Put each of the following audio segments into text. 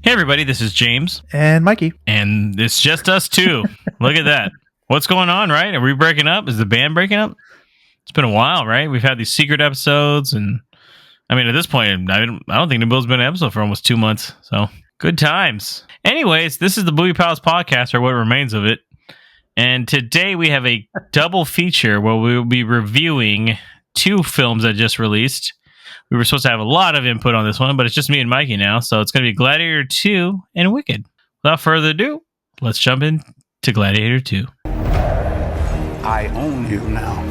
Hey everybody, this is James. And Mikey. And it's just us two. Look at that. What's going on, right? Are we breaking up? Is the band breaking up? It's been a while, right? We've had these secret episodes, and I mean, at this point, I don't think the Bill's been an episode for almost 2 months, so good times. Anyways, this is the Movie Pals podcast, or what remains of it, and today we have a double feature where we will be reviewing 2 films that just released. We were supposed to have a lot of input on this one, but it's just me and Mikey now, so it's going to be Gladiator II and Wicked. Without further ado, let's jump into Gladiator II. I own you now.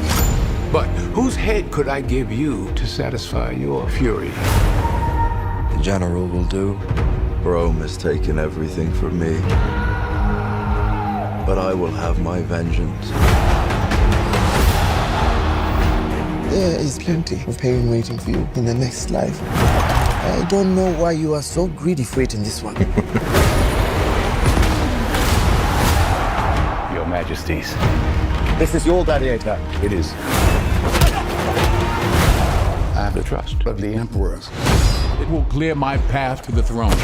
But whose head could I give you to satisfy your fury? The general will do. Rome has taken everything from me. But I will have my vengeance. There is plenty of pain waiting for you in the next life. I don't know why you are so greedy for it in this one. Your Majesties. This is your gladiator. It is. I have the trust of the Emperor. It will clear my path to the throne.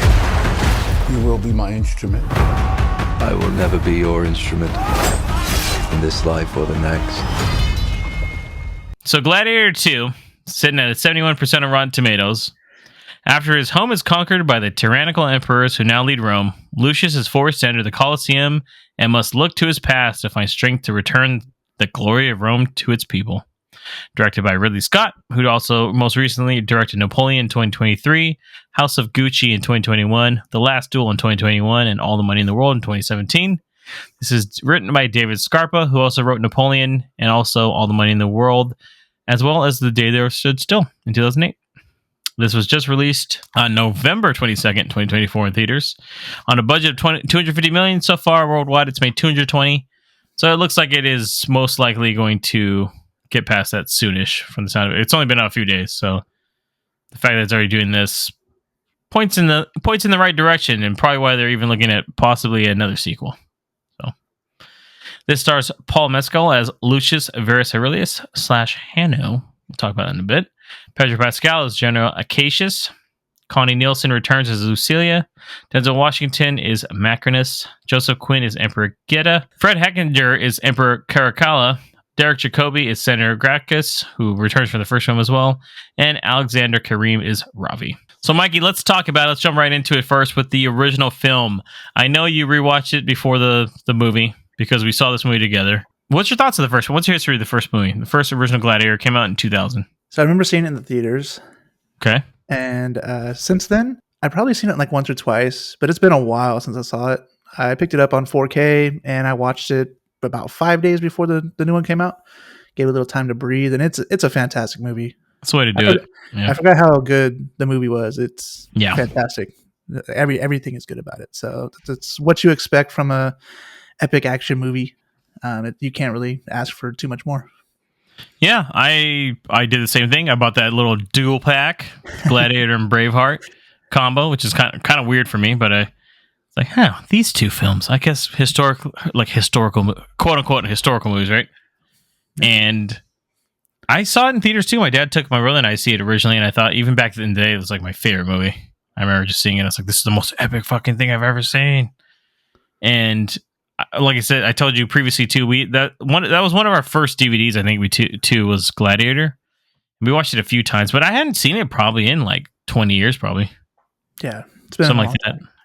You will be my instrument. I will never be your instrument in this life or the next. So Gladiator II, sitting at a 71% on Rotten Tomatoes. After his home is conquered by the tyrannical emperors who now lead Rome, Lucius is forced to enter the Colosseum and must look to his past to find strength to return the glory of Rome to its people. Directed by Ridley Scott, who also most recently directed Napoleon in 2023, House of Gucci in 2021, The Last Duel in 2021, and All the Money in the World in 2017. This is written by David Scarpa, who also wrote Napoleon and also All the Money in the World, as well as The Day They Stood Still in 2008. This was just released on November 22nd, 2024 in theaters. On a budget of $250 million so far worldwide, it's made $220. So it looks like it is most likely going to get past that soonish from the sound of it. It's only been out a few days, so the fact that it's already doing this points in the right direction, and probably why they're even looking at possibly another sequel. This stars Paul Mescal as Lucius Verus Aurelius / Hanno. We'll talk about that in a bit. Pedro Pascal as General Acacius. Connie Nielsen returns as Lucilia. Denzel Washington is Macrinus. Joseph Quinn is Emperor Geta. Fred Hechinger is Emperor Caracalla. Derek Jacobi is Senator Gracchus, who returns from the first film as well. And Alexander Karim is Ravi. So, Mikey, let's talk about it. Let's jump right into it first with the original film. I know you rewatched it before the movie, because we saw this movie together. What's your thoughts of the first one? What's your history of the first movie? The first original Gladiator came out in 2000. So I remember seeing it in the theaters. Okay. And since then, I've probably seen it like once or twice, but it's been a while since I saw it. I picked it up on 4K and I watched it about 5 days before the new one came out. Gave it a little time to breathe, and it's a fantastic movie. That's the way to do it. Yeah. I forgot how good the movie was. It's Yeah. fantastic. Everything is good about it. So it's what you expect from a epic action movie. You can't really ask for too much more. Yeah, I did the same thing. I bought that little dual pack, Gladiator and Braveheart combo, which is kind of weird for me, but it's like, these 2 films, I guess historical, quote unquote historical movies, right? And I saw it in theaters too. My dad took my brother and I to see it originally, and I thought even back in the day it was like my favorite movie. I remember just seeing it. I was like, this is the most epic fucking thing I've ever seen. And like I said, I told you previously too, that was one of our first DVDs. I think we too was Gladiator. We watched it a few times, but I hadn't seen it probably in like 20 years, probably. Yeah, it's been something like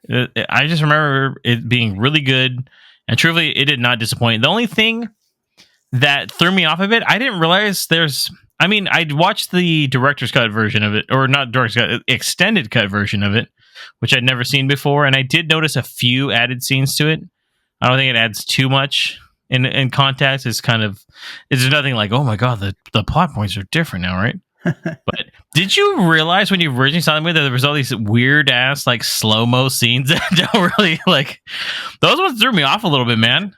that. I just remember it being really good, and truly, it did not disappoint. The only thing that threw me off of it, I didn't realize I'd watched the director's cut version of it, or not director's cut, extended cut version of it, which I'd never seen before, and I did notice a few added scenes to it. I don't think it adds too much in context. It's nothing like, oh my god, the plot points are different now, right? But did you realize when you originally saw the movie that there was all these weird ass like slow-mo scenes that don't really like, those ones threw me off a little bit, man.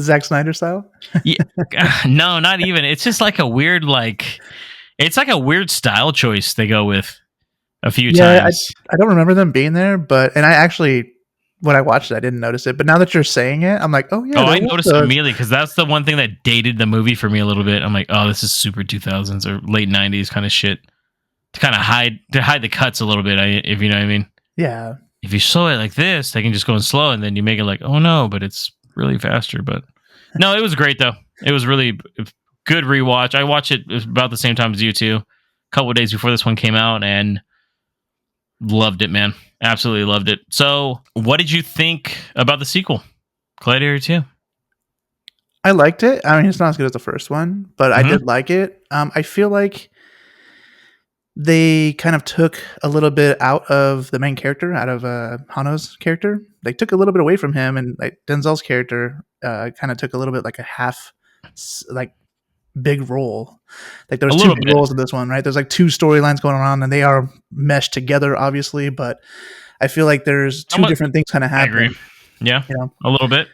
Zack Snyder style? Yeah, no, not even. It's just like a weird it's like a weird style choice they go with a few times. I don't remember them being there, and I actually, when I watched it, I didn't notice it. But now that you're saying it, I'm like, oh yeah. Oh, I noticed it immediately because that's the one thing that dated the movie for me a little bit. I'm like, oh, this is super 2000s or late 90s kind of shit to kind of hide the cuts a little bit, if you know what I mean. Yeah, if you slow it like this, they can just go in slow, and then you make it like, oh no, but it's really faster. But no, it was great though. It was really good rewatch. I watched it about the same time as you two, a couple of days before this one came out, and loved it, man. Absolutely loved it. So, what did you think about the sequel, Gladiator 2? I liked it. I mean, it's not as good as the first one, but I did like it. I feel like they kind of took a little bit out of the main character, out of Hano's character. They took a little bit away from him, and like Denzel's character kind of took a little bit like a half, like big role. Like there's two big roles in this one, right? There's like two storylines going on, and they are meshed together, obviously. But I feel like there's two different things kind of happening. I agree. Yeah, a little bit.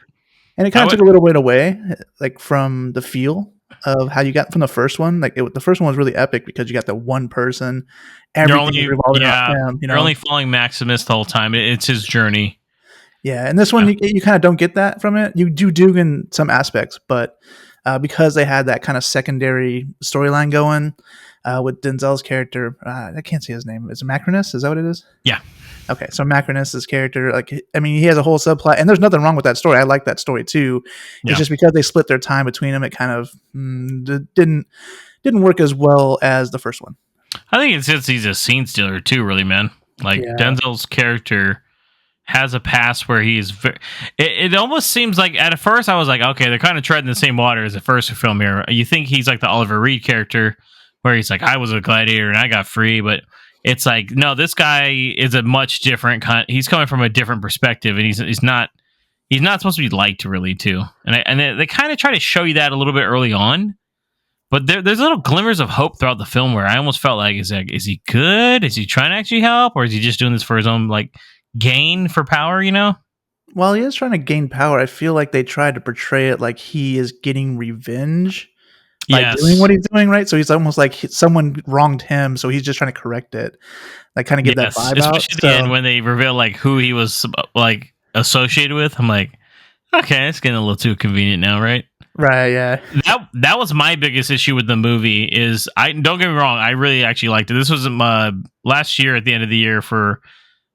And it kind of took a little bit away, like from the feel of how you got from the first one. Like the first one was really epic because you got the one person, everything revolving around him. You're only following Maximus the whole time. It's his journey. Yeah, and this one you kind of don't get that from it. You do in some aspects, but because they had that kind of secondary storyline going with Denzel's character, I can't say his name. Is it Macrinus? Is that what it is? Yeah. Okay, so Macrinus' character, like, I mean, he has a whole subplot, and there's nothing wrong with that story. I like that story too. It's just because they split their time between them, it kind of didn't work as well as the first one. I think it's just he's a scene stealer too, really, man. Like Denzel's character has a past where he's it almost seems like at first I was like, okay, they're kind of treading the same water as the first film here. You think he's like the Oliver Reed character where he's like, I was a gladiator and I got free, but it's like, no, this guy is a much different he's coming from a different perspective, and he's not supposed to be liked really too. And they kind of try to show you that a little bit early on, but there's little glimmers of hope throughout the film where I almost felt like, is he good? Is he trying to actually help, or is he just doing this for his own like gain for power? You know? Well, he is trying to gain power. I feel like they tried to portray it like he is getting revenge by doing what he's doing, right? So he's almost like someone wronged him, so he's just trying to correct it. Like kind of get that vibe out. Especially at the end when they reveal like who he was like associated with. I'm like, okay, it's getting a little too convenient now, right? Right, yeah. That was my biggest issue with the movie. Is don't get me wrong, I really actually liked it. This was last year at the end of the year for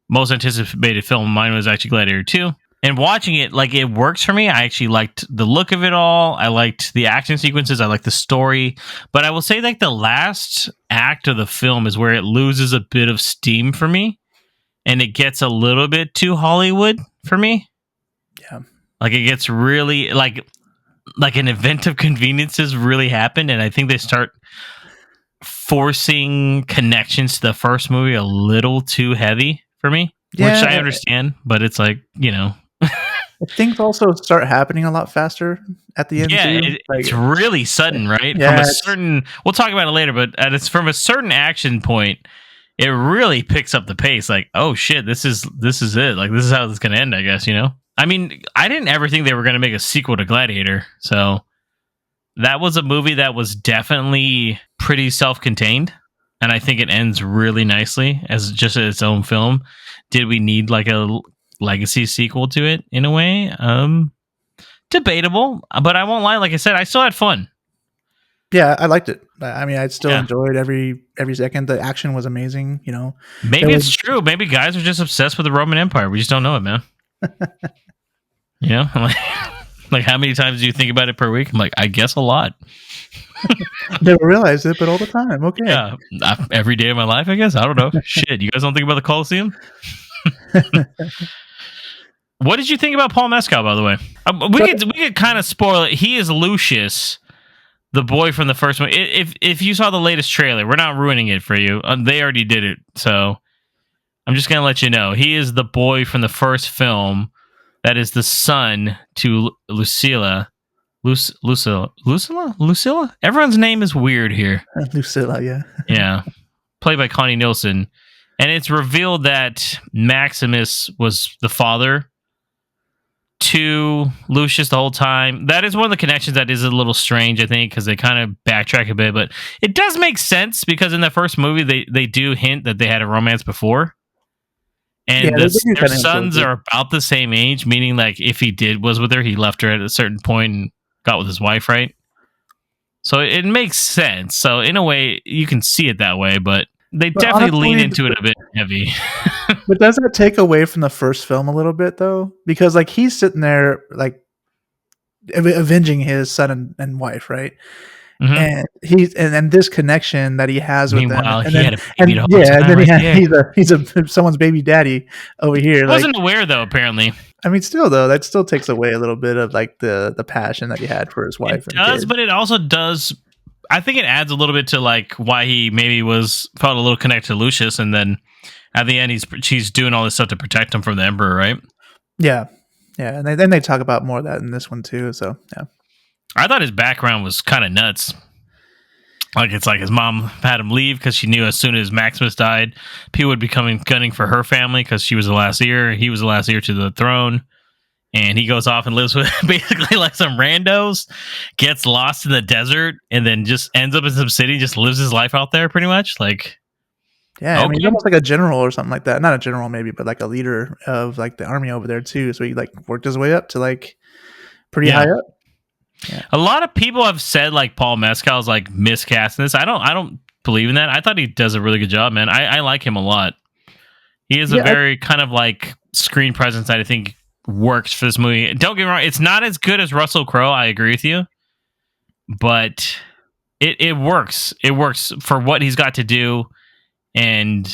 most anticipated film. Mine was actually Gladiator 2. And watching it, like, it works for me. I actually liked the look of it all. I liked the action sequences. I liked the story. But I will say, like, the last act of the film is where it loses a bit of steam for me. And it gets a little bit too Hollywood for me. Yeah. Like, it gets really, like an event of conveniences really happened. And I think they start forcing connections to the first movie a little too heavy for me. Yeah. Which I understand. But it's like, you know. Things also start happening a lot faster at the end. Yeah, it's really sudden, right? Yeah, from a certain, we'll talk about it later, but it's from a certain action point, it really picks up the pace. Like, oh shit, this is it. Like, this is how this is going to end, I guess. You know, I mean, I didn't ever think they were going to make a sequel to Gladiator, so that was a movie that was definitely pretty self-contained, and I think it ends really nicely as just its own film. Did we need like a legacy sequel to it in a way? Debatable, but I won't lie. Like I said, I still had fun. Yeah, I liked it. I mean, I still enjoyed every second. The action was amazing. You know, maybe it's true. Maybe guys are just obsessed with the Roman Empire. We just don't know it, man. You know, like how many times do you think about it per week? I'm like, I guess a lot. Never realized it, but all the time. Okay. Yeah, every day of my life, I guess. I don't know. Shit, you guys don't think about the Colosseum? What did you think about Paul Mescal, by the way? We could kind of spoil it. He is Lucius, the boy from the first one. If you saw the latest trailer, we're not ruining it for you. They already did it, so I'm just gonna let you know. He is the boy from the first film that is the son to Lucilla. Lucilla? Everyone's name is weird here. Lucilla, yeah. Yeah. Played by Connie Nielsen. And it's revealed that Maximus was the father to Lucius the whole time. That is one of the connections that is a little strange, I think, because they kind of backtrack a bit. But it does make sense because in the first movie, they do hint that they had a romance before. And their sons are about the same age, meaning like if he was with her, he left her at a certain point and got with his wife, right? So it makes sense. So in a way, you can see it that way, but they definitely lean into it a bit heavy. But does that take away from the first film a little bit though? Because like he's sitting there like avenging his son and wife, right? Mhm. And he's and this connection that he has with them, Meanwhile, and he then had a baby the whole yeah, and time then right there. he's a someone's baby daddy over here. I Like, wasn't aware though. Apparently, I mean, still though, that still takes away a little bit of like the passion that he had for his wife it and does, kid. but it also does. I think it adds a little bit to like why he maybe felt a little connected to Lucius, and then at the end she's doing all this stuff to protect him from the Emperor, right? Yeah, and then they talk about more of that in this one too. So yeah, I thought his background was kind of nuts. Like it's like his mom had him leave because she knew as soon as Maximus died, people would be gunning for her family because she was the last heir. He was the last heir to the throne. And he goes off and lives with basically like some randos, gets lost in the desert, and then just ends up in some city, just lives his life out there pretty much. Like, yeah. I mean, he's okay. almost like a general or something like that. Not a general maybe, but like a leader of like the army over there too. So he like worked his way up to like pretty Yeah. high up. A lot of people have said like Paul Mescal's like miscast in this. I don't believe in that. I thought he does a really good job, man. I like him a lot. He is a very kind of like screen presence that I think works for this movie. Don't get me wrong, it's not as good as Russell Crowe. I agree with you, but it works. It works for what he's got to do, and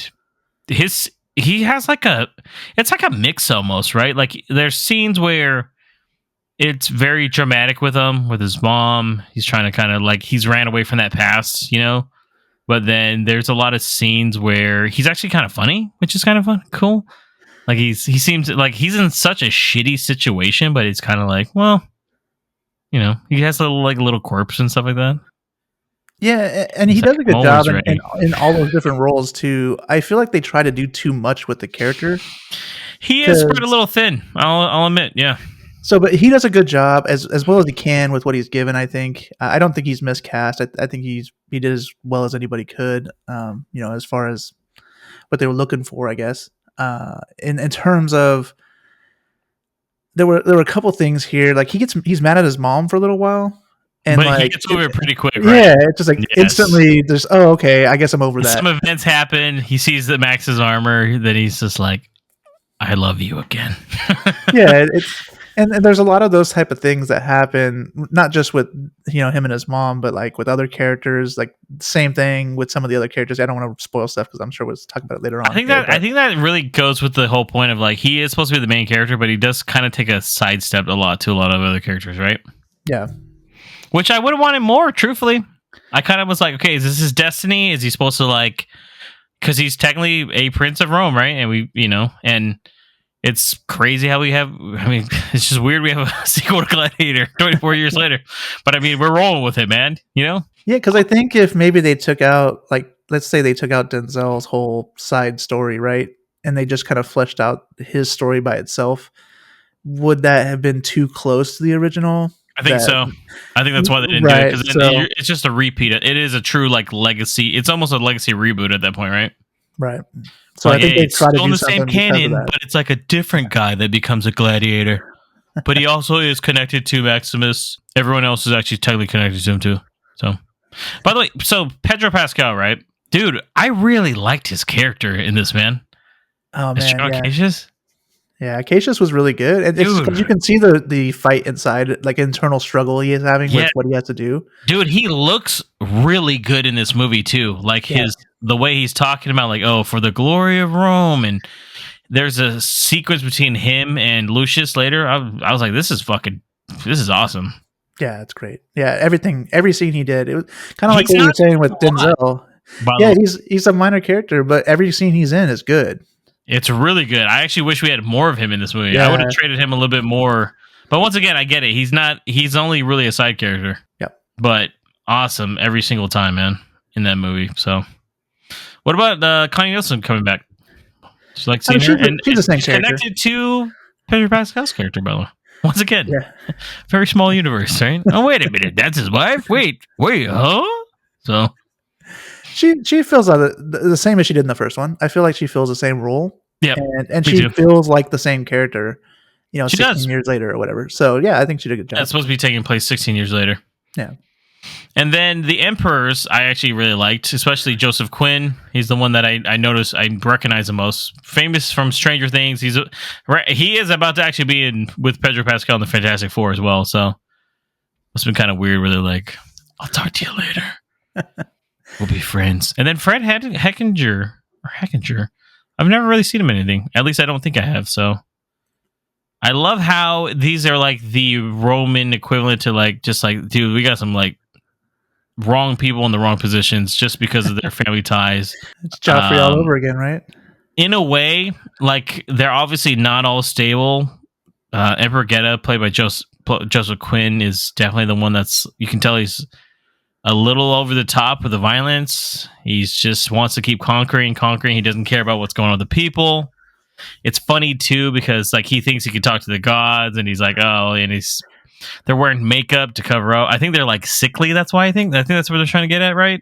he has like it's like a mix almost, right? Like there's scenes where it's very dramatic with him, with his mom. He's trying to kind of like he's ran away from that past, you know. But then there's a lot of scenes where he's actually kind of funny, which is kind of fun, cool. Like he seems like he's in such a shitty situation, but it's kind of like, well, you know, he has little quirks and stuff like that. Yeah, and he He's does like a good job always in all those different roles too. I feel like they try to do too much with the character. He is spread a little thin. I'll admit, yeah. So, but he does a good job as well as he can with what he's given. I think. I don't think he's miscast. I think he did as well as anybody could. You know, as far as what they were looking for, I guess. In terms of there were a couple things here. Like he's mad at his mom for a little while, and But like he gets over it pretty quick, right? yeah, it's just like Yes. instantly. There's okay, I guess I'm over that. Some events happen. He sees the Max's armor. Then he's just like, "I love you again." Yeah, it's and there's a lot of those type of things that happen, not just with him and his mom, but like with other characters. Like same thing with some of the other characters. I don't want to spoil stuff because I'm sure we'll talk about it later on. I think that really goes with the whole point of like he is supposed to be the main character, but he does kind of take a sidestep to a lot of other characters, right? Yeah. Which I would have wanted more, truthfully. I kind of was like, okay, is this his destiny? Is he supposed to like, because he's technically a prince of Rome, right? And and it's crazy how it's just weird we have a sequel to Gladiator 24 years later. But I mean, we're rolling with it, man, Yeah, because I think if maybe they took out, like, let's say they took out Denzel's whole side story, right? And they just kind of fleshed out his story by itself, would that have been too close to the original? I think so. I think that's why they didn't do it, because it's just a repeat. It is a true like legacy. It's almost a legacy reboot at that point, right? Right. So I think they try to do the same canon, but it's like a different guy that becomes a gladiator. But he also is connected to Maximus. Everyone else is actually technically connected to him too. So, by the way, Pedro Pascal, right, dude? I really liked his character in this, man. Oh man, Cassius? Yeah, Cassius was really good, and you can see the fight inside, like internal struggle he is having with what he has to do. Dude, he looks really good in this movie too. Like the way he's talking about, like, oh, for the glory of Rome, and there's a sequence between him and Lucius later. I was like, this is awesome. Yeah, it's great. Yeah, every scene he did, it was kind of like what you were saying with Denzel. Yeah, he's a minor character, but every scene he's in is good. It's really good. I actually wish we had more of him in this movie. Yeah. I would have traded him a little bit more. But once again, I get it. He's only really a side character. Yep. But awesome every single time, man, in that movie. So what about Connie Nielsen coming back? She's like seeing her. She's the same character. Connected to Pedro Pascal's character, by the way. Once again. Yeah. Very small universe, right? Oh, wait a minute. That's his wife? Wait, huh? So She feels the same as she did in the first one. I feel like she feels the same role. Yeah, and she feels like the same character. 16 does. years later or whatever. So yeah, I think she did a good job. That's supposed to be taking place 16 years later. Yeah, And then the emperors, I actually really liked, especially Joseph Quinn. He's the one that I noticed, I recognize the most. Famous from Stranger Things. He is about to actually be in with Pedro Pascal in the Fantastic Four as well. So it's been kind of weird where they're like, "I'll talk to you later. We'll be friends." And then Fred Heckinger. I've never really seen him in anything. At least I don't think I have. So I love how these are like the Roman equivalent to like, just like, dude, we got some like wrong people in the wrong positions just because of their family ties. It's Joffrey all over again, right? In a way, like they're obviously not all stable. Emperor Geta, played by Joseph Quinn, is definitely the one that's, you can tell he's a little over the top with the violence. He's just wants to keep conquering. He doesn't care about what's going on with the people. It's funny too because like he thinks he can talk to the gods, and he's like, oh, and they're wearing makeup to cover up. I think they're like sickly. That's why I think that's what they're trying to get at, right?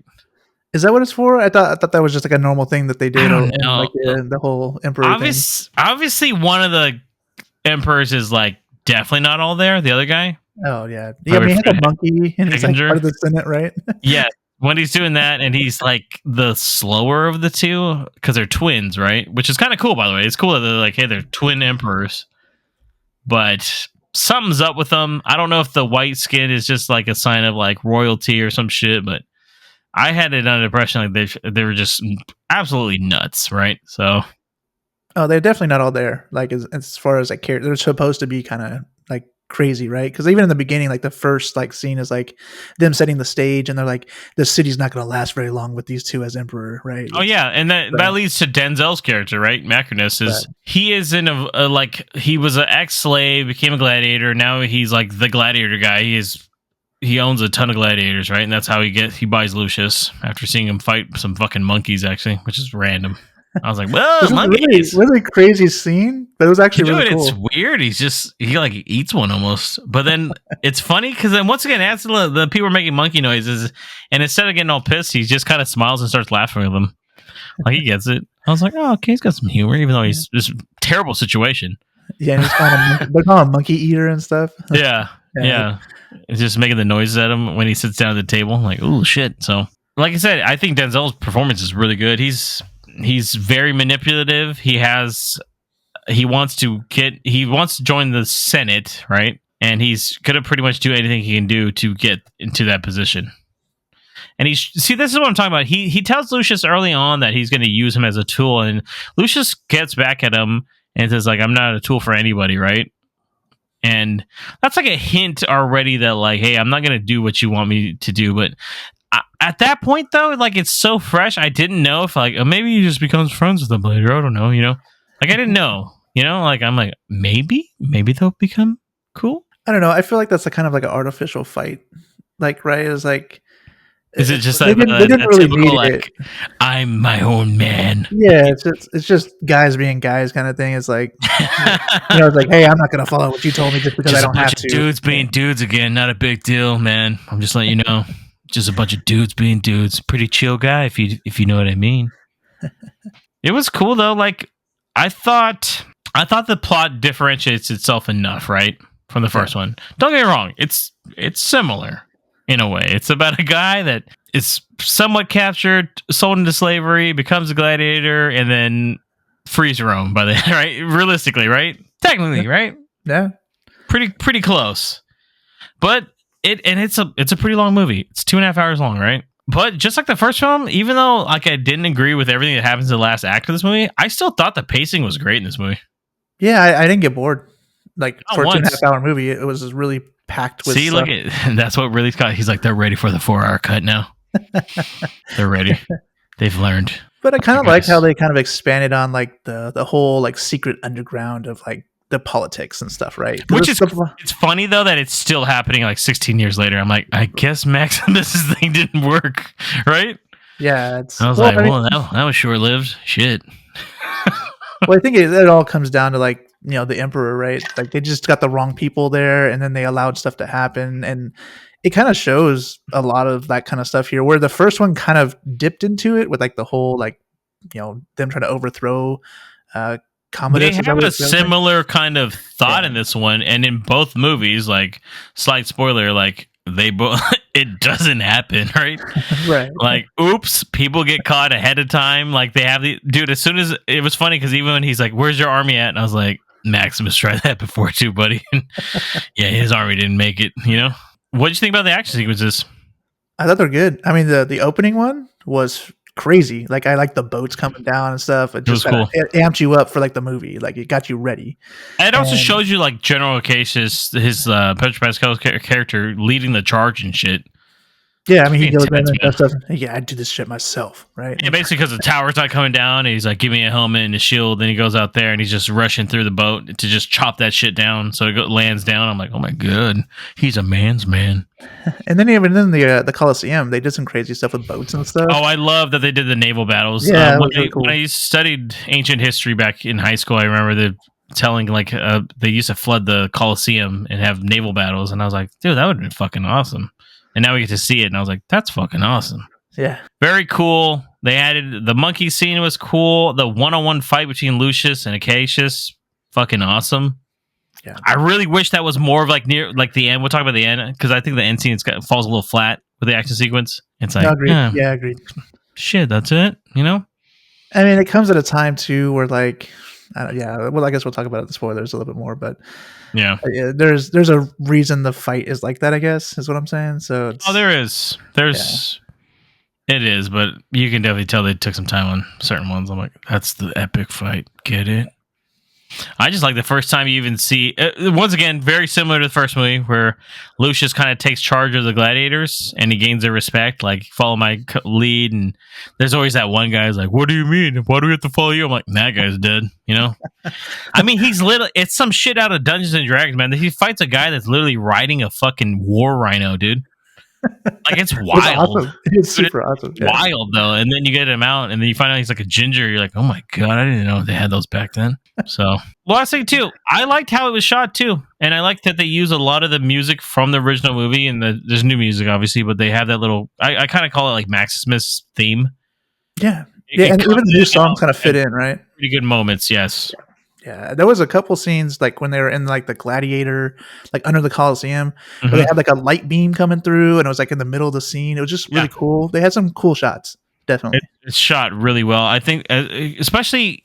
Is that what it's for? I thought that was just like a normal thing that they did. I don't know. Like the whole emperor thing. Obviously, one of the emperors is like definitely not all there. The other guy. Oh yeah. I mean, he had a monkey, and he's like part of the Senate, right? Yeah. When he's doing that, and he's like the slower of the two because they're twins, right? Which is kind of cool, by the way. It's cool that they're like, hey, they're twin emperors, but something's up with them. I don't know if the white skin is just like a sign of like royalty or some shit, but I had it under the impression like they were just absolutely nuts, right? So, oh, they're definitely not all there. Like as far as like character, they're supposed to be kind of like crazy, right? Because even in the beginning, like the first like scene is like them setting the stage, and they're like, the city's not going to last very long with these two as emperor, right? Oh yeah, and that leads to Denzel's character, right? Macronus is he is in a like, he was an ex-slave, became a gladiator. Now he's like the gladiator guy. He owns a ton of gladiators, right? And that's how he buys Lucius after seeing him fight some fucking monkeys, actually, which is random. I was like, well, monkeys. Really crazy scene, but it was actually really cool. It's weird. He like eats one almost. But then it's funny because then once again, as the people are making monkey noises, and instead of getting all pissed, he just kind of smiles and starts laughing with them. Like he gets it. I was like, oh, okay, he's got some humor, even though he's just a terrible situation. Yeah, and he's they call him monkey eater and stuff. Yeah. It's just making the noises at him when he sits down at the table. I'm like, oh shit. So, like I said, I think Denzel's performance is really good. He's very manipulative. He wants to join the Senate, right? And he's gonna pretty much do anything he can do to get into that position. And this is what I'm talking about. He tells Lucius early on that he's gonna use him as a tool, and Lucius gets back at him and says like, I'm not a tool for anybody, right? And that's like a hint already that like, hey, I'm not gonna do what you want me to do. But at that point, though, like it's so fresh, I didn't know if like maybe he just becomes friends with them later. I don't know, like I didn't know, like I'm like maybe they'll become cool. I don't know. I feel like that's a kind of like an artificial fight. Like, right? It's like, is it just they didn't really need like, it. I'm my own man? Yeah, it's just guys being guys kind of thing. It's like, it's like, hey, I'm not gonna follow what you told me just because I don't have to. Dudes being dudes again, not a big deal, man. I'm just letting you know. Just a bunch of dudes being dudes. Pretty chill guy, if you know what I mean. It was cool though. Like I thought the plot differentiates itself enough, right, from the first one. Don't get me wrong. It's similar in a way. It's about a guy that is somewhat captured, sold into slavery, becomes a gladiator, and then frees Rome by the right. Realistically, right? Technically, right? Yeah. Pretty close. But it's a pretty long movie. It's 2.5 hours long, right? But just like the first film, even though like I didn't agree with everything that happens in the last act of this movie, I still thought the pacing was great in this movie. Yeah, I didn't get bored. Like Not for a once. 2.5 hour movie, it was really packed with. See, stuff. look at that's what really Scott. He's like, they're ready for the 4-hour cut now. They're ready. They've learned. But I kind of like how they kind of expanded on like the whole like secret underground of like the politics and stuff, right? Which is it's funny though that it's still happening like 16 years later. I'm like, I guess Maximus's thing didn't work, right? Yeah, I was like, well, that was short lived. Shit. Well, I think it all comes down to like the emperor, right? Like they just got the wrong people there, and then they allowed stuff to happen, and it kind of shows a lot of that kind of stuff here. Where the first one kind of dipped into it with like the whole like them trying to overthrow. Commodus, they have a similar kind of thought in this one, and in both movies, like slight spoiler, like they both it doesn't happen, right? Right. Like, oops, people get caught ahead of time. Like they have the dude. As soon as it was funny because even when he's like, "Where's your army at?" and I was like, "Maximus tried that before too, buddy." Yeah, his army didn't make it. What did you think about the action sequences? I thought they're good. I mean, the opening one was crazy. Like I like the boats coming down and stuff. It was just cool. It amped you up for like the movie. Like it got you ready. It also shows you like General Acacius, his Pedro Pascal's character leading the charge and shit. Yeah, I mean, he goes in intense, and man. does stuff. Yeah, I do this shit myself, right? Yeah, basically because the tower's not coming down, and he's like, "Give me a helmet and a shield." Then he goes out there and he's just rushing through the boat to just chop that shit down. So it lands down. I'm like, "Oh my god, he's a man's man." And then even in the Coliseum, they did some crazy stuff with boats and stuff. Oh, I love that they did the naval battles. Yeah, it when, was really cool. when I studied ancient history back in high school, I remember telling like they used to flood the Coliseum and have naval battles, and I was like, "Dude, that would have been fucking awesome." And now we get to see it, and I was like, "That's fucking awesome." Yeah, Very cool. They added the monkey scene was cool. The one-on-one fight between Lucius and Acacius, fucking awesome. Yeah. I really wish that was more of like near like the end. We'll talk about the end because I think the end scene falls a little flat with the action sequence. It's like, no, agreed. eh, Yeah, agreed. shit, that's it. I mean, it comes at a time too where like, yeah. Well, I guess we'll talk about the spoilers a little bit more, but Yeah. there's a reason the fight is like that. I guess is what I'm saying. So it's, There is. It is, but you can definitely tell they took some time on certain ones. I'm like, that's the epic fight. Get it? I just like the first time you even see, once again, very similar to the first movie where Lucius kind of takes charge of the gladiators and he gains their respect. Like, follow my lead. And there's always that one guy who's like, what do you mean? Why do we have to follow you? I'm like, that guy's dead, I mean, he's it's some shit out of Dungeons and Dragons, man. He fights a guy that's literally riding a fucking war rhino, dude. Like, it's wild. awesome. It's super awesome. Yeah. Wild, though. And then you get him out, and then you find out he's like a ginger. You're like, oh my God, I didn't know they had those back then. So, last thing, too, I liked how it was shot, too. And I liked that they use a lot of the music from the original movie. And there's new music, obviously, but they have that little, I kind of call it like Maximus theme. Yeah. Yeah, and even the new songs kind of fit in, right? Pretty good moments, yes. Yeah, there was a couple scenes like when they were in like the Gladiator, like under the Coliseum, where they Mhm. had like a light beam coming through, and it was like in the middle of the scene. It was just really cool. They had some cool shots, definitely. It's shot really well. I think, especially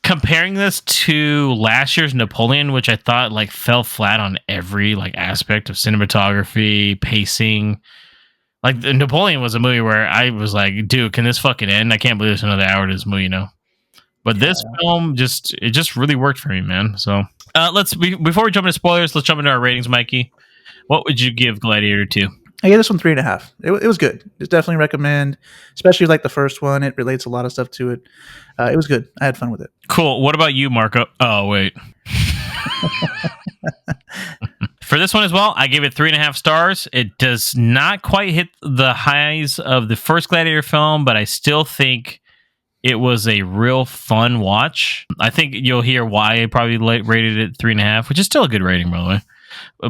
comparing this to last year's Napoleon, which I thought like fell flat on every like aspect of cinematography, pacing. Like Napoleon was a movie where I was like, dude, can this fucking end? I can't believe there's another hour to this movie, But this film just really worked for me, man. So before we jump into spoilers, let's jump into our ratings, Mikey. What would you give Gladiator 2? I gave this one 3.5. It was good. It's definitely recommend, especially like the first one. It relates a lot of stuff to it. It was good. I had fun with it. Cool. What about you, Marco? Oh, wait. For this one as well, I gave it 3.5 stars. It does not quite hit the highs of the first Gladiator film, but I still think it was a real fun watch. I think you'll hear why I probably rated it 3.5, which is still a good rating, by the way.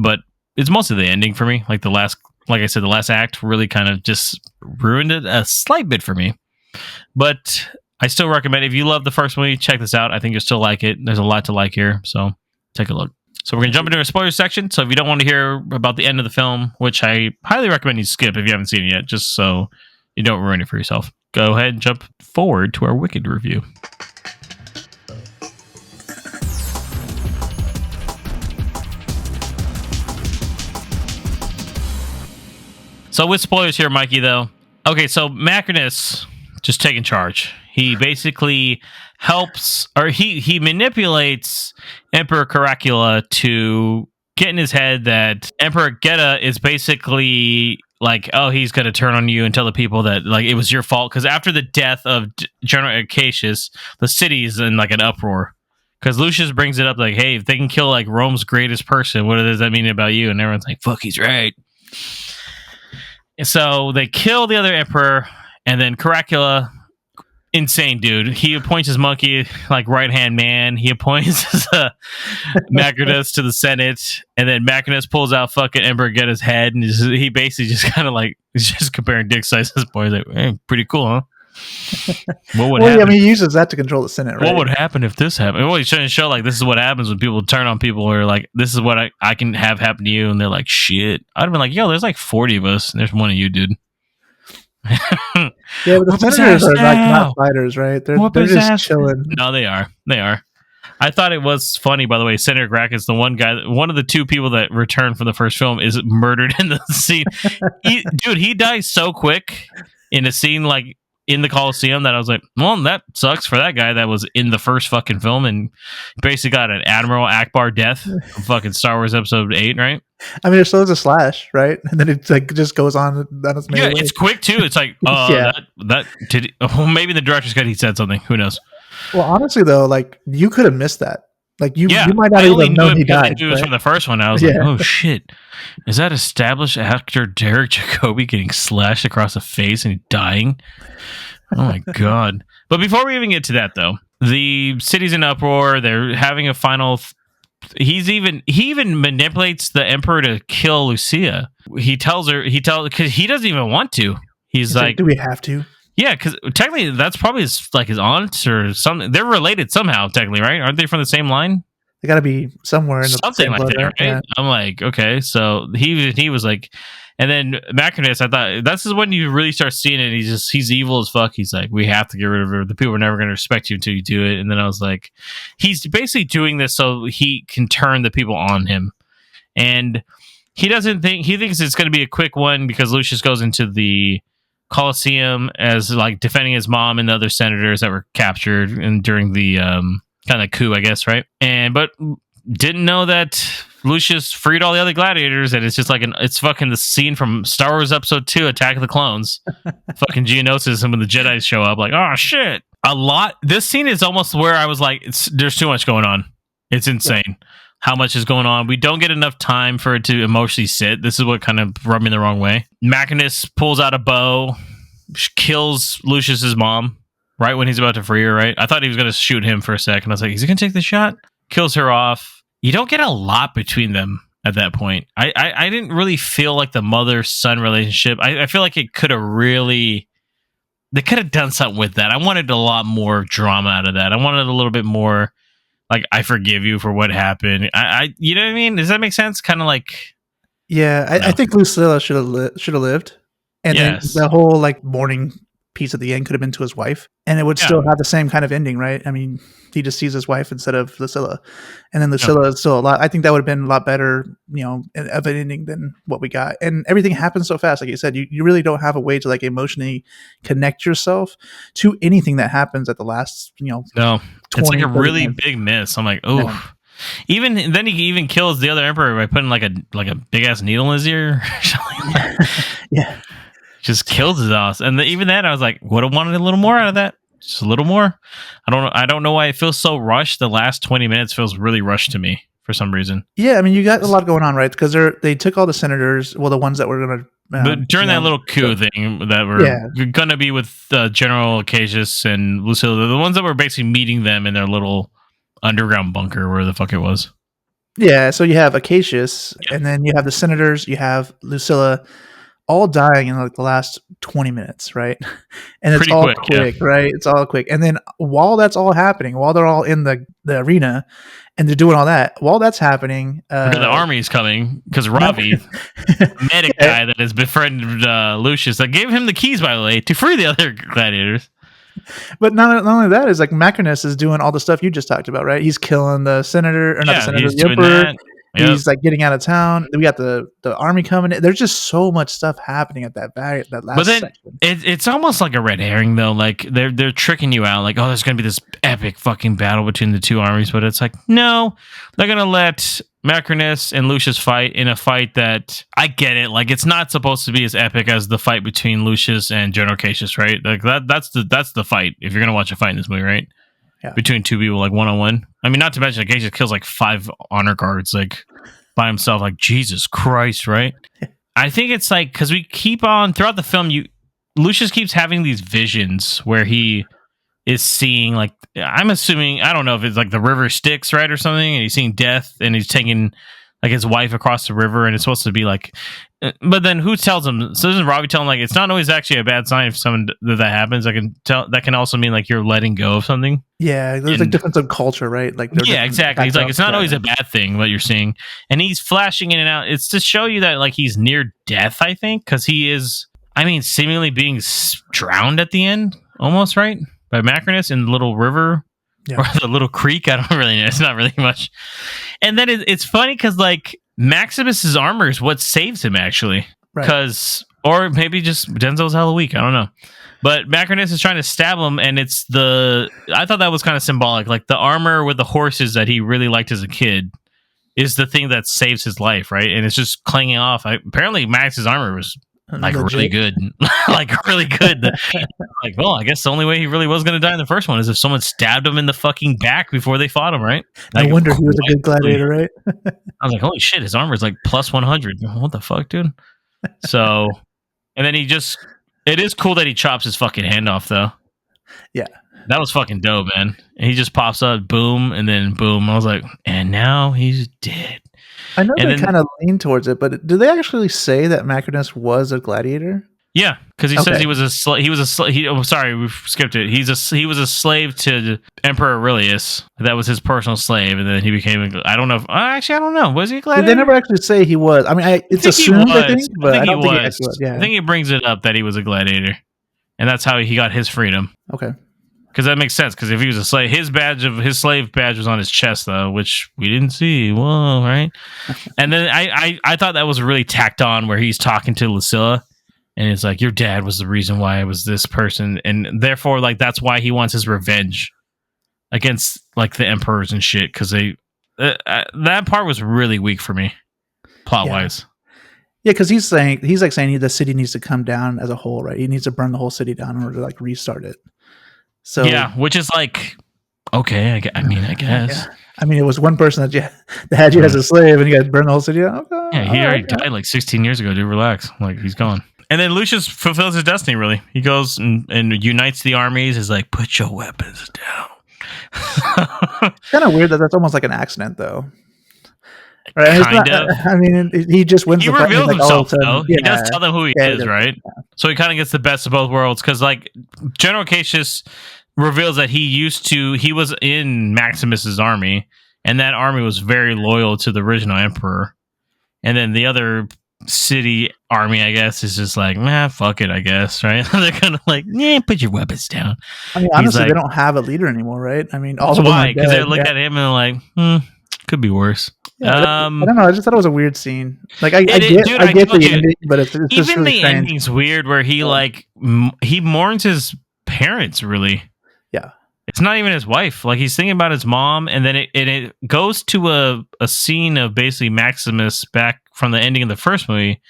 But it's mostly the ending for me. Like I said, the last act really kind of just ruined it a slight bit for me. But I still recommend it. If you love the first movie, check this out. I think you'll still like it. There's a lot to like here, so take a look. So we're going to jump into a spoiler section. So if you don't want to hear about the end of the film, which I highly recommend you skip if you haven't seen it yet, just so you don't ruin it for yourself, go ahead and jump forward to our Wicked review. So with spoilers here, Mikey, though. Okay, so Macrinus just taking charge. He basically helps, or he manipulates Emperor Caracalla to get in his head that Emperor Geta is basically like, oh, he's going to turn on you and tell the people that like it was your fault. Because after the death of General Acacius, the city is in like an uproar. Because Lucius brings it up like, hey, if they can kill like Rome's greatest person, what does that mean about you? And everyone's like, fuck, he's right. And so they kill the other emperor, and then Caracalla, insane dude. He appoints his monkey like right hand man. He appoints Macrinus to the Senate, and then Macrinus pulls out fucking Emperor Geta's head, and he basically just kind of like he's just comparing dick sizes. Boy, he's like, hey, pretty cool, huh? What would Well, happen? yeah, I mean, he uses that to control the Senate, right? What would happen if this happened? Well, he's trying to show like this is what happens when people turn on people, or like this is what I can have happen to you, and they're like, shit. I'd have been like, yo, there's like 40 of us, and there's one of you, dude. Yeah, but the Whoop his senators ass are like now. not fighters, right? They're Whoop his just ass. chilling. No, they are. They are. I thought it was funny, by the way. Senator Grack is the one of the two people that returned from the first film is murdered in the scene. He dies so quick in a scene like in the Coliseum that I was like, well, that sucks for that guy that was in the first fucking film and basically got an Admiral Akbar death from fucking Star Wars Episode 8, right? I mean, it slows a slash, right? And then it like just goes on its Yeah, way. it's quick too. It's like, Yeah. maybe the director's cut he said something. Who knows? Well, honestly, though, like you could have missed that. Like you Yeah, might not I only even knew know it he because I died. knew it was right? from the first one. I was Yeah. like, oh shit. Is that established actor Derek Jacobi getting slashed across the face and dying? Oh my god. But before we even get to that though, the city's in uproar. They're having a final he even manipulates the emperor to kill Lucia. Because he doesn't even want to. He's like, do we have to? yeah, because technically that's probably his aunt or something. They're related somehow, technically, right? Aren't they from the same line? They got to be somewhere in the Something same like blood, that, right? Yeah. I'm like, okay, so he was like, and then Macronus, I thought this is when you really start seeing it. He's evil as fuck. He's like, we have to get rid of her. The people are never going to respect you until you do it. And then I was like, he's basically doing this so he can turn the people on him, and he thinks it's going to be a quick one because Lucius goes into the Coliseum as like defending his mom and the other senators that were captured and during the kind of coup, I guess, right? But didn't know that Lucius freed all the other gladiators, and it's just like it's fucking the scene from Star Wars Episode 2, Attack of the Clones. Fucking Geonosis, and when the Jedi show up, like, oh shit. This scene is almost where I was like, there's too much going on. It's insane how much is going on. We don't get enough time for it to emotionally sit. This is what kind of rubbed me the wrong way. Macronus pulls out a bow, kills Lucius's mom right when he's about to free her, right? I thought he was going to shoot him for a second. I was like, is he going to take the shot? Kills her off. You don't get a lot between them at that point. I didn't really feel like the mother-son relationship. I feel like it could have really... They could have done something with that. I wanted a lot more drama out of that. I wanted a little bit more... Like, I forgive you for what happened. You know what I mean? Does that make sense? Kind of like, Yeah, I think Lucilla should have lived, and Yes. then the whole like mourning piece at the end could have been to his wife, and it would still have the same kind of ending, right? I mean, he just sees his wife instead of Lucilla, and then Lucilla is still alive. I think that would have been a lot better, of an ending than what we got. And everything happens so fast, like you said, you really don't have a way to like emotionally connect yourself to anything that happens at the last, no, it's like a 30 really minutes. big miss. I'm like, oh. No. Even then, he even kills the other emperor by putting like a big ass needle in his ear. Yeah. Just kills his ass. And even then, I was like, would have wanted a little more out of that. Just a little more. I don't know why it feels so rushed. The last 20 minutes feels really rushed to me for some reason. Yeah, I mean, you got a lot going on, right? Because they took all the senators, well, the ones that were going to. But during that little coup thing that were going to be with General Acacius and Lucilla, the ones that were basically meeting them in their little underground bunker, where the fuck it was. Yeah, so you have Acacius, and then you have the senators, you have Lucilla, all dying in like the last 20 minutes, right? And it's Pretty all quick, right? It's all quick. And then while that's all happening, while they're all in the arena and they're doing all that, while that's happening, the army's coming because Ravi, medic guy that has befriended Lucius, that gave him the keys, by the way, to free the other gladiators. But not only that, is like Macronus is doing all the stuff you just talked about, right? He's killing the senator, or not the senator, he's the doing emperor. that. Yep. He's like getting out of town. We got the army coming in. There's just so much stuff happening at that last But then section. it's almost like a red herring, though. Like they're tricking you out. Like, oh, there's gonna be this epic fucking battle between the two armies. But it's like, no, they're gonna let Macronus and Lucius fight in a fight that, I get it. Like, it's not supposed to be as epic as the fight between Lucius and General Cassius, right? Like that's the fight. If you're gonna watch a fight in this movie, right? Yeah. Between two people, like 1-on-1. I mean, not to mention, Cassius kills like 5 honor guards, like by himself. Like, Jesus Christ, right? I think it's like, because we keep on throughout the film, Lucius keeps having these visions where he is seeing, like, I'm assuming, I don't know if it's like the river Styx, right, or something, and he's seeing death, and he's taking like his wife across the river, and it's supposed to be like. But then who tells him? So doesn't Robbie tell him like it's not always actually a bad sign if someone that happens? I can tell that can also mean like you're letting go of something. Yeah, there's a difference of culture, right? Like yeah, exactly. He's like it's not always a bad thing what you're seeing, and he's flashing in and out. It's to show you that like he's near death, I think, because he is. I mean, seemingly being drowned at the end, almost right by Macronus in the little river or the little creek. I don't really know. It's not really much. And then it's funny because like. Maximus's armor is what saves him, actually. Because, or maybe just Denzel's hella weak. I don't know. But Macronus is trying to stab him, and it's I thought that was kind of symbolic. Like the armor with the horses that he really liked as a kid is the thing that saves his life, right? And it's just clanging off. Apparently, Max's armor was like really good. Like really good. Like, well, I guess the only way he really was going to die in the first one is if someone stabbed him in the fucking back before they fought him, right? No wonder he was a good gladiator, right? I was like, holy shit, his armor is like plus 100. What the fuck, dude? So, and then it is cool that he chops his fucking hand off, though. Yeah. That was fucking dope, man. And he just pops up, boom, and then boom. I was like, and now he's dead. I know they kind of lean towards it, but do they actually say that Macronus was a gladiator? Yeah, because he says he was a slave. Oh, sorry, we skipped it. He was a slave to Emperor Aurelius. That was his personal slave, and then he became. I don't know. I don't know. Was he a gladiator? They never actually say he was. I mean, it's assumed. I think, but I don't think he was. I think he brings it up that he was a gladiator, and that's how he got his freedom. Okay. Because that makes sense. Because if he was a slave, his slave badge was on his chest, though, which we didn't see. Whoa, right? And then I thought that was really tacked on, where he's talking to Lucilla, and it's like your dad was the reason why I was this person, and therefore, like that's why he wants his revenge against like the emperors and shit. Because that part was really weak for me, plot wise. Yeah, because he's saying the city needs to come down as a whole, right? He needs to burn the whole city down in order to like restart it. So yeah, which is like, okay, I guess. Yeah. I mean, it was one person that had you as a slave, and you guys burned the whole city down. Okay, yeah, he already died like 16 years ago. Dude, relax. Like he's gone. And then Lucius fulfills his destiny. Really, he goes and unites the armies. Is like, put your weapons down. It's kind of weird that's almost like an accident, though. Right? Kind of. I mean, he just wins. He reveals himself, though. He does tell them who he is, right? Yeah. So he kind of gets the best of both worlds because, like, General Cassius reveals that he was in Maximus's army, and that army was very loyal to the original emperor. And then the other city army, I guess, is just like, nah, fuck it, I guess, right? They're kind of like, yeah, put your weapons down. I mean, honestly, they don't have a leader anymore, right? I mean, all of them why? Because they look at him and like, could be worse. Yeah, I don't know. I just thought it was a weird scene. Like, I get the ending, but it's just even really the strange. ending's weird, where he he mourns his parents. Really, yeah. It's not even his wife. Like he's thinking about his mom, and then it goes to a scene of basically Maximus back from the ending of the first movie,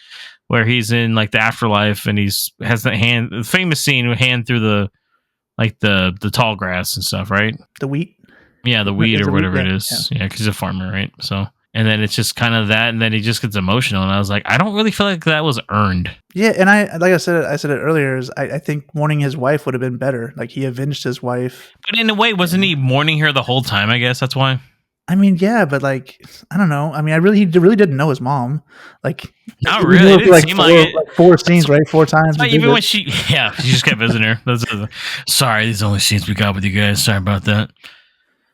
where he's in like the afterlife, and has the famous scene with hand through the tall grass and stuff, right? The wheat. Yeah, the wheat or whatever it is. Yeah, because he's a farmer, right? So. And then it's just kind of that, and then he just gets emotional, and I was like, I don't really feel like that was earned. Yeah, and I said it earlier. I think mourning his wife would have been better. Like he avenged his wife. But in a way, wasn't he mourning her the whole time? I guess that's why. I mean, yeah, but like I don't know. I mean, he really didn't know his mom. Like not really. It didn't seem like it. Like 4 scenes, right? 4 times. Even when she just kept visiting her. Sorry, these are the only scenes we got with you guys. Sorry about that.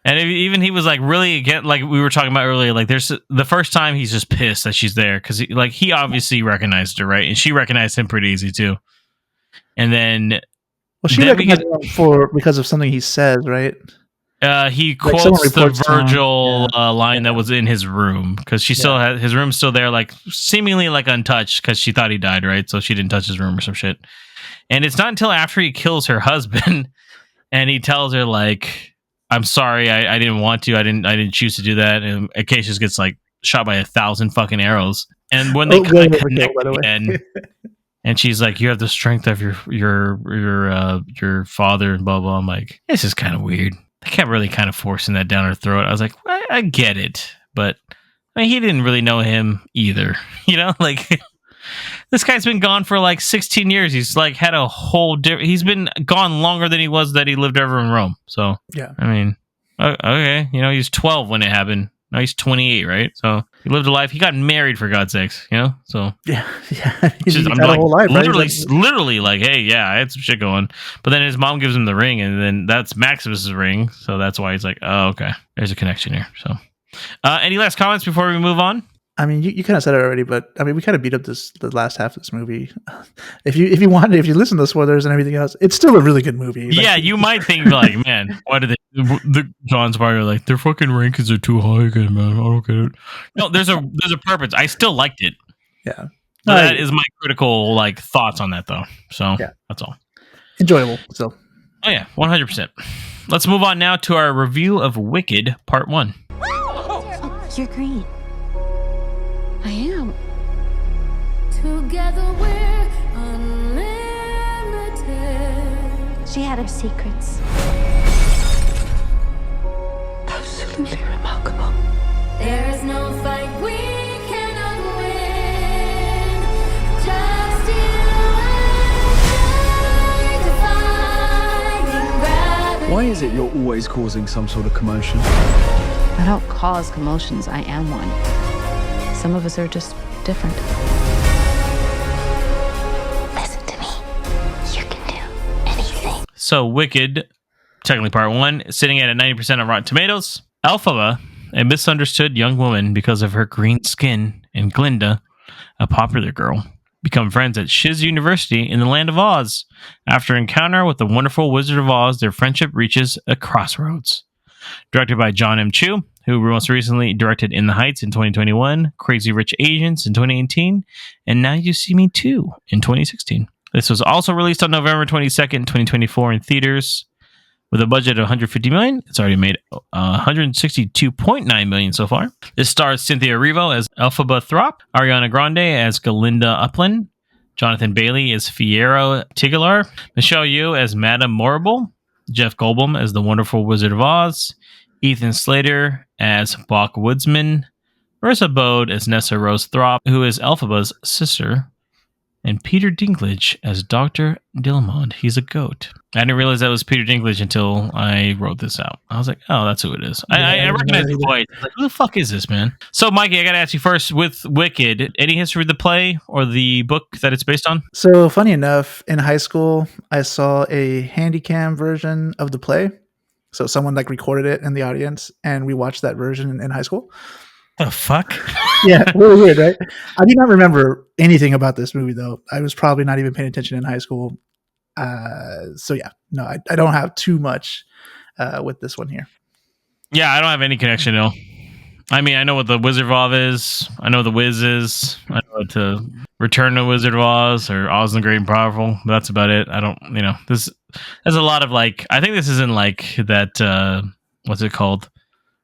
And even he was like really again, like we were talking about earlier. Like there's the first time he's just pissed that she's there because he obviously recognized her, right? And she recognized him pretty easy too. And then she recognized him because of something he says, right? He quotes the Virgil line that was in his room because she still had his room still there, like seemingly like untouched because she thought he died, right? So she didn't touch his room or some shit. And it's not until after he kills her husband and he tells her like, I'm sorry, I didn't want to. I didn't choose to do that. And Acacius gets like shot by 1,000 fucking arrows. And when they connect again, and she's like, "You have the strength of your father," and blah blah. I'm like, this is kind of weird. They kept really kind of forcing that down her throat. I was like, I get it, but I mean, he didn't really know him either. You know, like this guy's been gone for like 16 years. He's like had a whole different. He's been gone longer than he lived ever in Rome. So yeah, I mean, okay, you know, he was 12 when it happened. Now he's 28, right? So He lived a life. He got married, for God's sakes, So Yeah. He's He's I'm had a like, whole life, right? literally, like, hey, yeah, I had some shit going. But then his mom gives him the ring, and then that's Maximus's ring. So that's why he's like, oh, okay, there's a connection here. So, any last comments before we move on? I mean, you kind of said it already, but I mean, we kind of beat up the last half of this movie. If you listen to the spoilers and everything else, it's still a really good movie. Yeah, you might think like, man, why did they? John's probably like, their fucking rankings are too high again, man. I don't get it. No, there's a purpose. I still liked it. Yeah, So that is my critical thoughts on that though. So yeah, that's all. Enjoyable. So, oh yeah, 100%. Let's move on now to our review of Wicked Part 1. Oh, you're green. I am. Together we're unlimited. She had her secrets. Absolutely remarkable. There is no fight we cannot win. Just you and I, defying gravity. Why is it you're always causing some sort of commotion? I don't cause commotions. I am one. Some of us are just different. Listen to me. You can do anything. So Wicked, technically Part 1, sitting at a 90% on Rotten Tomatoes. Elphaba, a misunderstood young woman because of her green skin, and Glinda, a popular girl, become friends at Shiz University in the Land of Oz. After encounter with the wonderful Wizard of Oz, their friendship reaches a crossroads. Directed by John M. Chu, who most recently directed In the Heights in 2021, Crazy Rich Asians in 2018, and Now You See Me Too in 2016. This was also released on November 22nd, 2024 in theaters. With a budget of $150 million, it's already made $162.9 million so far. This stars Cynthia Erivo as Elphaba Throp, Ariana Grande as Galinda Upland, Jonathan Bailey as Fiero Tigalar, Michelle Yeoh as Madame Morrible, Jeff Goldblum as the Wonderful Wizard of Oz, Ethan Slater as Bach Woodsman, Marissa Bode as Nessa Rose Throp, who is Elphaba's sister, and Peter Dinklage as Dr. Dillamond. He's a goat. I didn't realize that was Peter Dinklage until I wrote this out. I was like, oh, that's who it is. I recognize the voice. Like, who the fuck is this, man? So, Mikey, I got to ask you first, with Wicked, any history of the play or the book that it's based on? So, funny enough, in high school, I saw a handycam version of the play. So someone recorded it in the audience, and we watched that version in high school. The fuck? Yeah, really weird, right? I do not remember anything about this movie, though. I was probably not even paying attention in high school. So yeah, no, I don't have too much with this one here. Yeah, I don't have any connection, no. I mean, I know what the Wizard of Oz is. I know what the Wiz is. I know what to Return to Wizard of Oz or Oz the Great and Powerful. But that's about it. I don't, there's a lot of I think this isn't that, what's it called?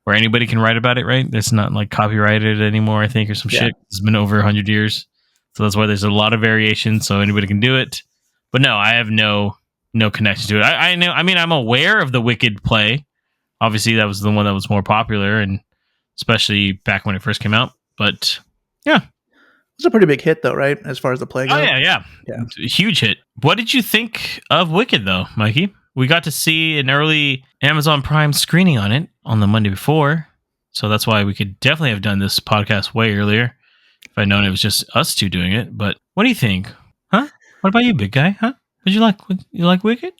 Where anybody can write about it, right? It's not copyrighted anymore, I think, or some shit. It's been over 100 years. So that's why there's a lot of variation, so anybody can do it. But no, I have no connection to it. I know. I mean, I'm aware of the Wicked play. Obviously, that was the one that was more popular, and especially back when it first came out. But yeah, it's a pretty big hit, though, right? As far as the play goes. Oh yeah. It's a huge hit. What did you think of Wicked, though, Mikey? We got to see an early Amazon Prime screening on it on the Monday before, so that's why we could definitely have done this podcast way earlier if I'd known it was just us two doing it. But what do you think? Huh? What about you, big guy? Huh? Did you like? You like Wicked?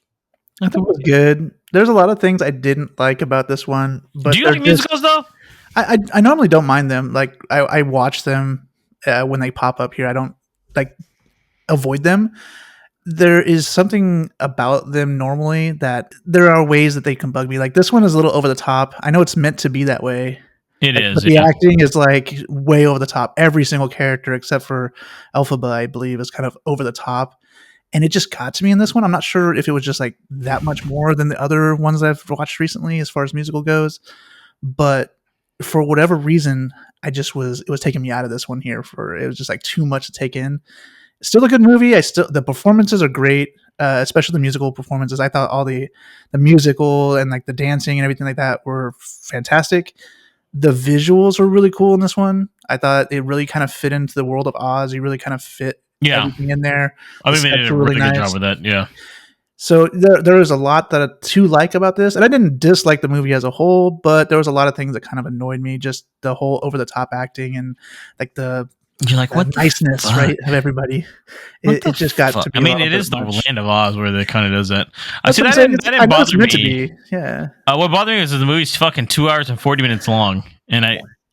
I thought it was good. There's a lot of things I didn't like about this one. But do you like musicals though? I normally don't mind them. I watch them when they pop up here. I don't avoid them. There is something about them normally that there are ways that they can bug me. This one is a little over the top. I know it's meant to be that way. It is. But the acting is way over the top. Every single character except for Elphaba, I believe, is kind of over the top. And it just got to me in this one. I'm not sure if it was just that much more than the other ones I've watched recently as far as musical goes. But for whatever reason, it was taking me out of this one here. It was just too much to take in. Still a good movie. The performances are great, especially the musical performances. I thought all the musical and the dancing and everything like that were fantastic. The visuals were really cool in this one. I thought it really kind of fit into the world of Oz. You really kind of fit everything in there. I mean, they did a really good job with that. Yeah. So there was a lot to like about this, and I didn't dislike the movie as a whole, but there was a lot of things that kind of annoyed me. Just the whole over the top acting and like the You're like, what the niceness, fuck? right, of everybody. It just got fuck? to be. I mean, a it bit is the much. Land of Oz where they kind of does that. I That's see what I'm that saying. didn't, that I didn't know it's bother meant to me. be. Yeah. What bothered me is that the movie's fucking 2 hours and 40 minutes long, and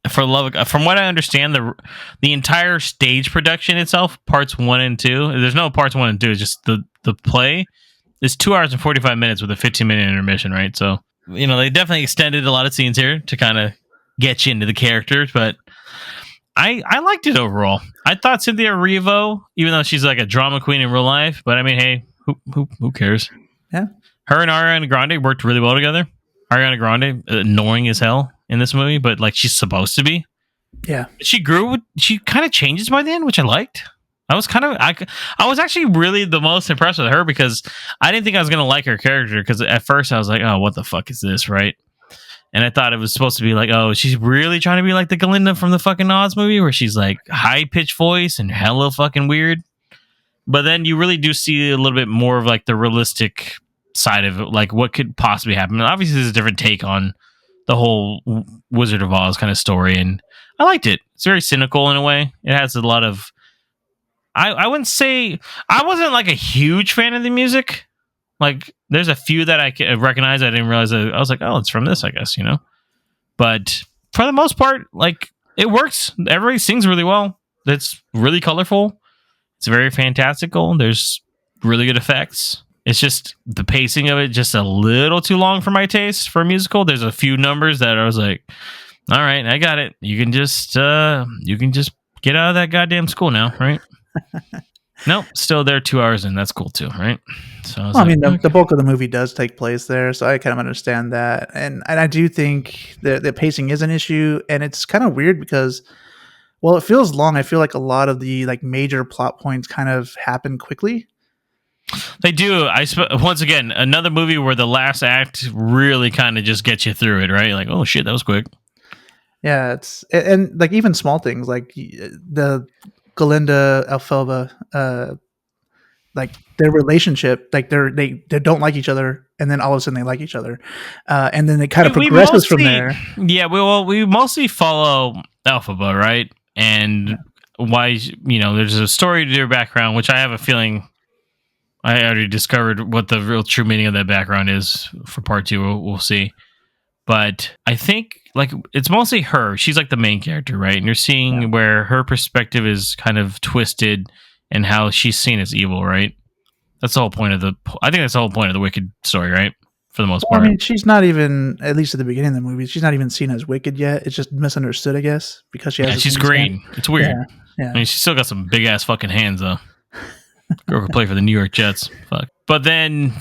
for the love of, from what I understand, the entire stage production itself, parts 1 and 2. There's no parts 1 and 2. It's just the play is 2 hours and 45 minutes with a 15-minute intermission, right? So they definitely extended a lot of scenes here to kind of get you into the characters, but I liked it overall. I thought Cynthia Erivo, even though she's like a drama queen in real life, but I mean, hey, who cares? Yeah. Her and Ariana Grande worked really well together. Ariana Grande, annoying as hell in this movie, but like she's supposed to be. Yeah. She kind of changes by the end, which I liked. I was actually really the most impressed with her because I didn't think I was going to like her character because at first I was like, oh, what the fuck is this, right? And I thought it was supposed to be like, oh, she's really trying to be like the Glinda from the fucking Oz movie where she's like high-pitched voice and hella fucking weird. But then you really do see a little bit more of like the realistic side of it, like what could possibly happen. And obviously, there's a different take on the whole Wizard of Oz kind of story, and I liked it. It's very cynical in a way. It has a lot of. I wouldn't say I wasn't like a huge fan of the music. Like, there's a few that I recognize. I didn't realize that. I was like, oh, it's from this, I guess, But for the most part, like, it works. Everybody sings really well. It's really colorful. It's very fantastical. There's really good effects. It's just the pacing of it just a little too long for my taste for a musical. There's a few numbers that I was like, all right, I got it. You can just get out of that goddamn school now, right? Nope, still there 2 hours in. That's cool too, right? So I mean, the bulk of the movie does take place there, so I kind of understand that, and I do think the pacing is an issue, and it's kind of weird because, well, it feels long. I feel like a lot of the like major plot points kind of happen quickly. They do. Once again, another movie where the last act really kind of just gets you through it, right? Like, oh shit, that was quick. Yeah, it's and like even small things like the Galinda Elphaba, like their relationship, like they don't like each other, and then all of a sudden they like each other, and then it kind of progresses from there. Yeah, we mostly follow Elphaba, right? And why there's a story to their background, which I have a feeling I already discovered what the real true meaning of that background is for part 2. We'll see. But I think like it's mostly her. She's like the main character, right? And you're seeing where her perspective is kind of twisted and how she's seen as evil, right? That's the whole point of I think that's the whole point of the Wicked story, right? For the most part. I mean, she's not even, at least at the beginning of the movie, she's not even seen as wicked yet. It's just misunderstood, I guess, because she's green. It's weird. Yeah. I mean, she's still got some big ass fucking hands though. Girl could play for the New York Jets. Fuck. But then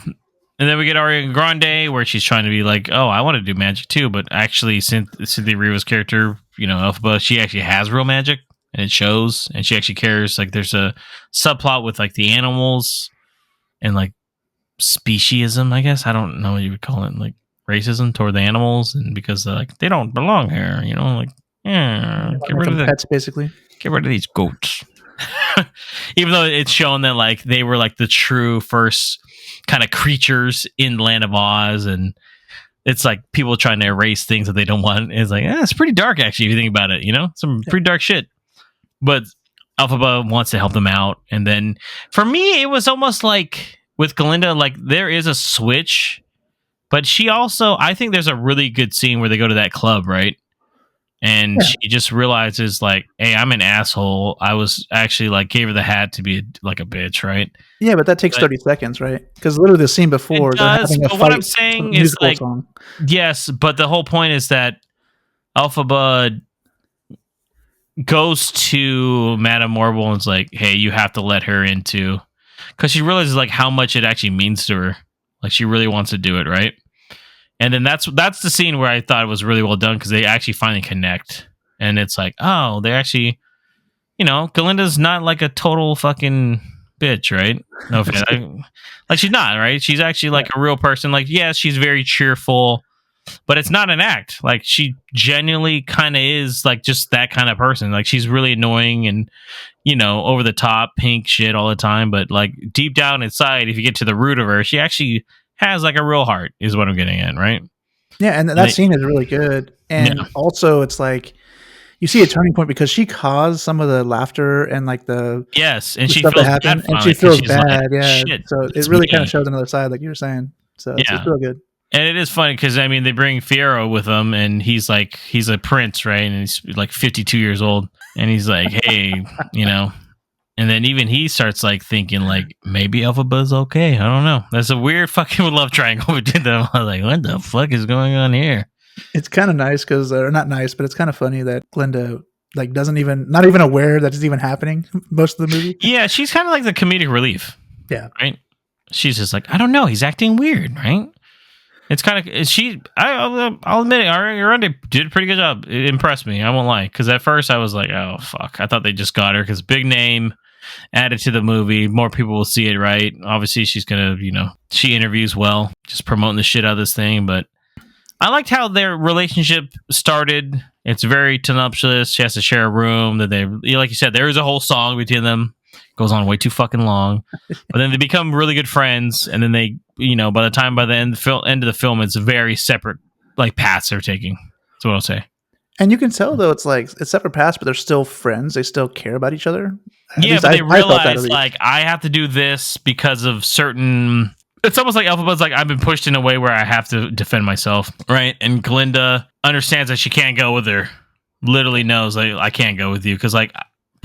we get Ariana Grande where she's trying to be like, oh, I want to do magic too. But actually, Cynthia Erivo's character, Elphaba, she actually has real magic and it shows. And she actually cares. Like, there's a subplot with like the animals and like speciesism, I guess. I don't know what you would call it. Like racism toward the animals. And because like they don't belong here, like, get rid of the pets, basically. Get rid of these goats. Even though it's shown that like they were like the true first kind of creatures in the Land of Oz, and it's like people trying to erase things that they don't want. It's like it's pretty dark actually if you think about it. Some pretty dark shit. But Elphaba wants to help them out, and then for me it was almost like with Galinda, like there is a switch, but she also, I think there's a really good scene where they go to that club, right? And she just realizes, like, hey, I'm an asshole. I was actually, like, gave her the hat to be, like, a bitch, right? Yeah, but that takes 30 seconds, right? Because literally the scene before, they're having a fight. What I'm saying is, like, song. Yes, but the whole point is that Elphaba goes to Madame Morrible and is like, hey, you have to let her into... Because she realizes, like, how much it actually means to her. Like, she really wants to do it, right? And then that's the scene where I thought it was really well done because they actually finally connect. And it's like, oh, they actually, Galinda's not like a total fucking bitch, right? No offense. Like she's not, right? She's actually like a real person. Like, yes, she's very cheerful. but it's not an act. Like she genuinely kind of is like just that kind of person. Like she's really annoying and over the top pink shit all the time, but like deep down inside, if you get to the root of her, she actually has like a real heart, is what I'm getting at, right? Yeah, and that scene is really good. And also it's like you see a turning point because she caused some of the laughter and like the yes, and the she stuff feels that happened, bad and she finally, 'cause feels she's like, bad. Yeah, shit, so it it's really me. kind of shows another side, like you were saying. So it's real good. And it is funny because I mean they bring Fierro with them, and he's a prince, right? And he's like 52 years old, and he's like, hey, and then even he starts like thinking like maybe Elphaba's okay. I don't know. That's a weird fucking love triangle between them. I was like, what the fuck is going on here? It's kind of nice because, or not nice, but it's kind of funny that Glinda like not even aware that it's even happening most of the movie. Yeah, she's kind of like the comedic relief. Yeah, right. She's just like, I don't know, he's acting weird, right? It's kind of I'll admit it. Ariana did a pretty good job. It impressed me. I won't lie. Because at first I was like, oh fuck, I thought they just got her because big name added to the movie. More people will see it, right? Obviously, she's gonna, she interviews well, just promoting the shit out of this thing. But I liked how their relationship started. It's very tenuptuous. She has to share a room. That they, like you said, there is a whole song between them. Goes on way too fucking long, but then they become really good friends, and then they, by the end of the film, it's very separate, like paths they're taking. That's what I'll say. and you can tell though it's like it's separate paths, but they're still friends. They still care about each other. Yeah, but they realize like I have to do this because of certain. It's almost like Elphaba's like I've been pushed in a way where I have to defend myself, right? And Glinda understands that she can't go with her. Literally knows like I can't go with you because like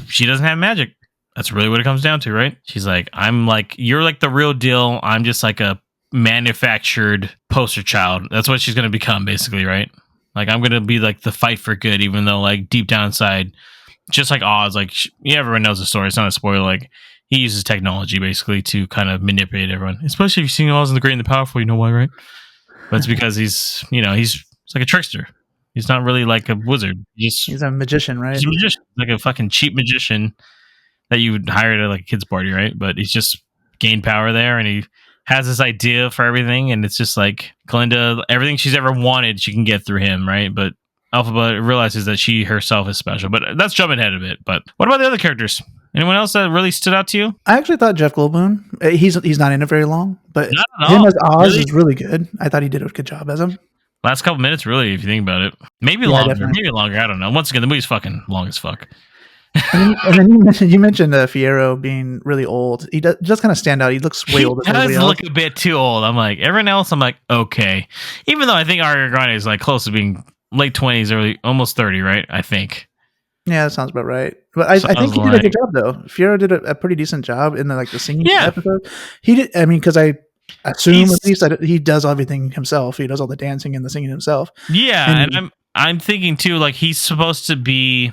she doesn't have magic. That's really what it comes down to, right? She's like, you're like the real deal. I'm just like a manufactured poster child. That's what she's going to become, basically, right? Like, I'm going to be like the fight for good, even though, like, deep down inside, just like Oz, like, everyone knows the story. It's not a spoiler. Like, he uses technology, basically, to kind of manipulate everyone. Especially if you've seen Oz and the Great and the Powerful, you know why, right? But it's because he's like a trickster. He's not really like a wizard. He's a magician, right? He's a magician. Like a fucking cheap magician that you would hire at like a kid's party, right? But he's just gained power there, and he has this idea for everything, and it's just like Glinda, everything she's ever wanted, she can get through him, right? But Elphaba realizes that she herself is special. But that's jumping ahead a bit. But what about the other characters? Anyone else that really stood out to you? I actually thought Jeff Goldblum. He's not in it very long, but him as Oz is really good. I thought he did a good job as him. Last couple minutes, really, if you think about it. Maybe longer. Definitely. Maybe longer. I don't know. Once again, the movie's fucking long as fuck. And then you mentioned Fierro being really old. He does kind of stand out. He looks way older. He does look a bit too old. I'm like, everyone else, I'm like, okay. Even though I think Ariana Grande is like close to being late 20s, early, almost 30, right? I think. Yeah, that sounds about right. But I think he did a good job, though. Fierro did a pretty decent job in the singing episode. He did. I mean, because I assume at least that he does everything himself. He does all the dancing and the singing himself. Yeah, and I'm thinking too, like he's supposed to be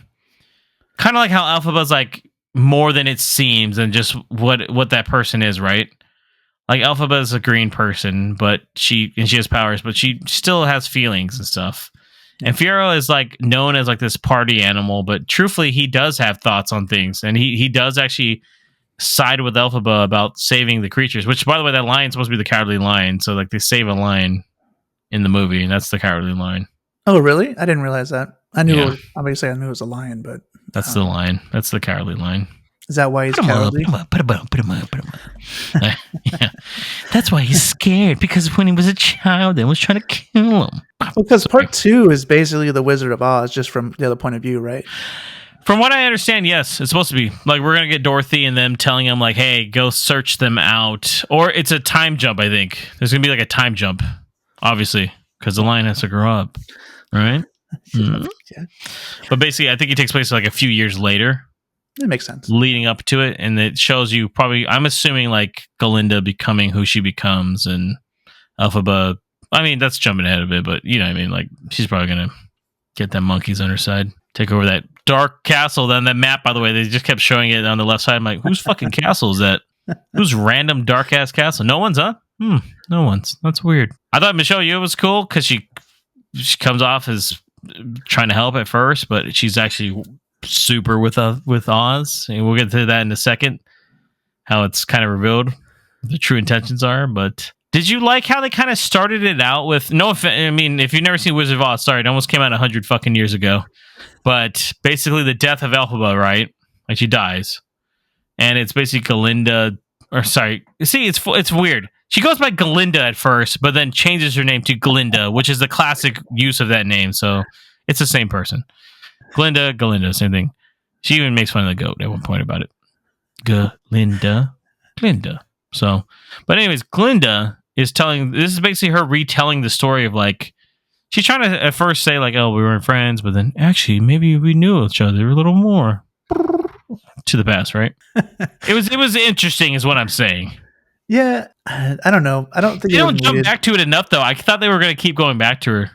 kind of like how Elphaba's like more than it seems, and just what that person is, right? Like Elphaba is a green person, but she has powers, but she still has feelings and stuff. And Fierro is like known as like this party animal, but truthfully, he does have thoughts on things, and he does actually side with Elphaba about saving the creatures. Which, by the way, that lion's supposed to be the Cowardly Lion. So like they save a lion in the movie, and that's the Cowardly Lion. Oh, really? I didn't realize that. I knew obviously I knew it was a lion, but that's the lion. That's the Cowardly Lion. Is that why he's cowardly? Put him up. Yeah. That's why he's scared, because when he was a child, they was trying to kill him. Because part 2 is basically the Wizard of Oz, just from the other point of view, right? From what I understand, yes, it's supposed to be like we're gonna get Dorothy and them telling him like, "Hey, go search them out," or it's a time jump. I think there's gonna be like a time jump, obviously, because the lion has to grow up, right? Mm-hmm. Yeah. But basically, I think it takes place like a few years later. It makes sense. Leading up to it, and it shows you probably, I'm assuming, like Galinda becoming who she becomes, and Elphaba. I mean, that's jumping ahead a bit, but you know what I mean? Like, she's probably going to get them monkeys on her side, take over that dark castle. Then that map, by the way, they just kept showing it on the left side. I'm like, whose fucking castle is that? Whose random dark ass castle? No one's, huh? No one's. That's weird. I thought Michelle Yeoh was cool because she comes off as trying to help at first, but she's actually super with Oz, and we'll get to that in a second, how it's kind of revealed what the true intentions are. But Did you like how they kind of started it out with no offense? I mean, if you've never seen Wizard of Oz, sorry, it almost came out 100 fucking years ago. But basically, the death of Elphaba, right? Like she dies, and it's basically Galinda. Or sorry, see, it's weird. She goes by Galinda at first, but then changes her name to Glinda, which is the classic use of that name. So it's the same person. Galinda, same thing. She even makes fun of the goat at one point about it. Glinda. So, but anyways, Glinda is telling. This is basically her retelling the story of like. She's trying to at first say like, "Oh, we weren't friends," but then actually, maybe we knew each other a little more. To the past, right? It was interesting, is what I'm saying. Yeah, I don't know. I don't think they don't jump back to it enough, though. I thought they were going to keep going back to her.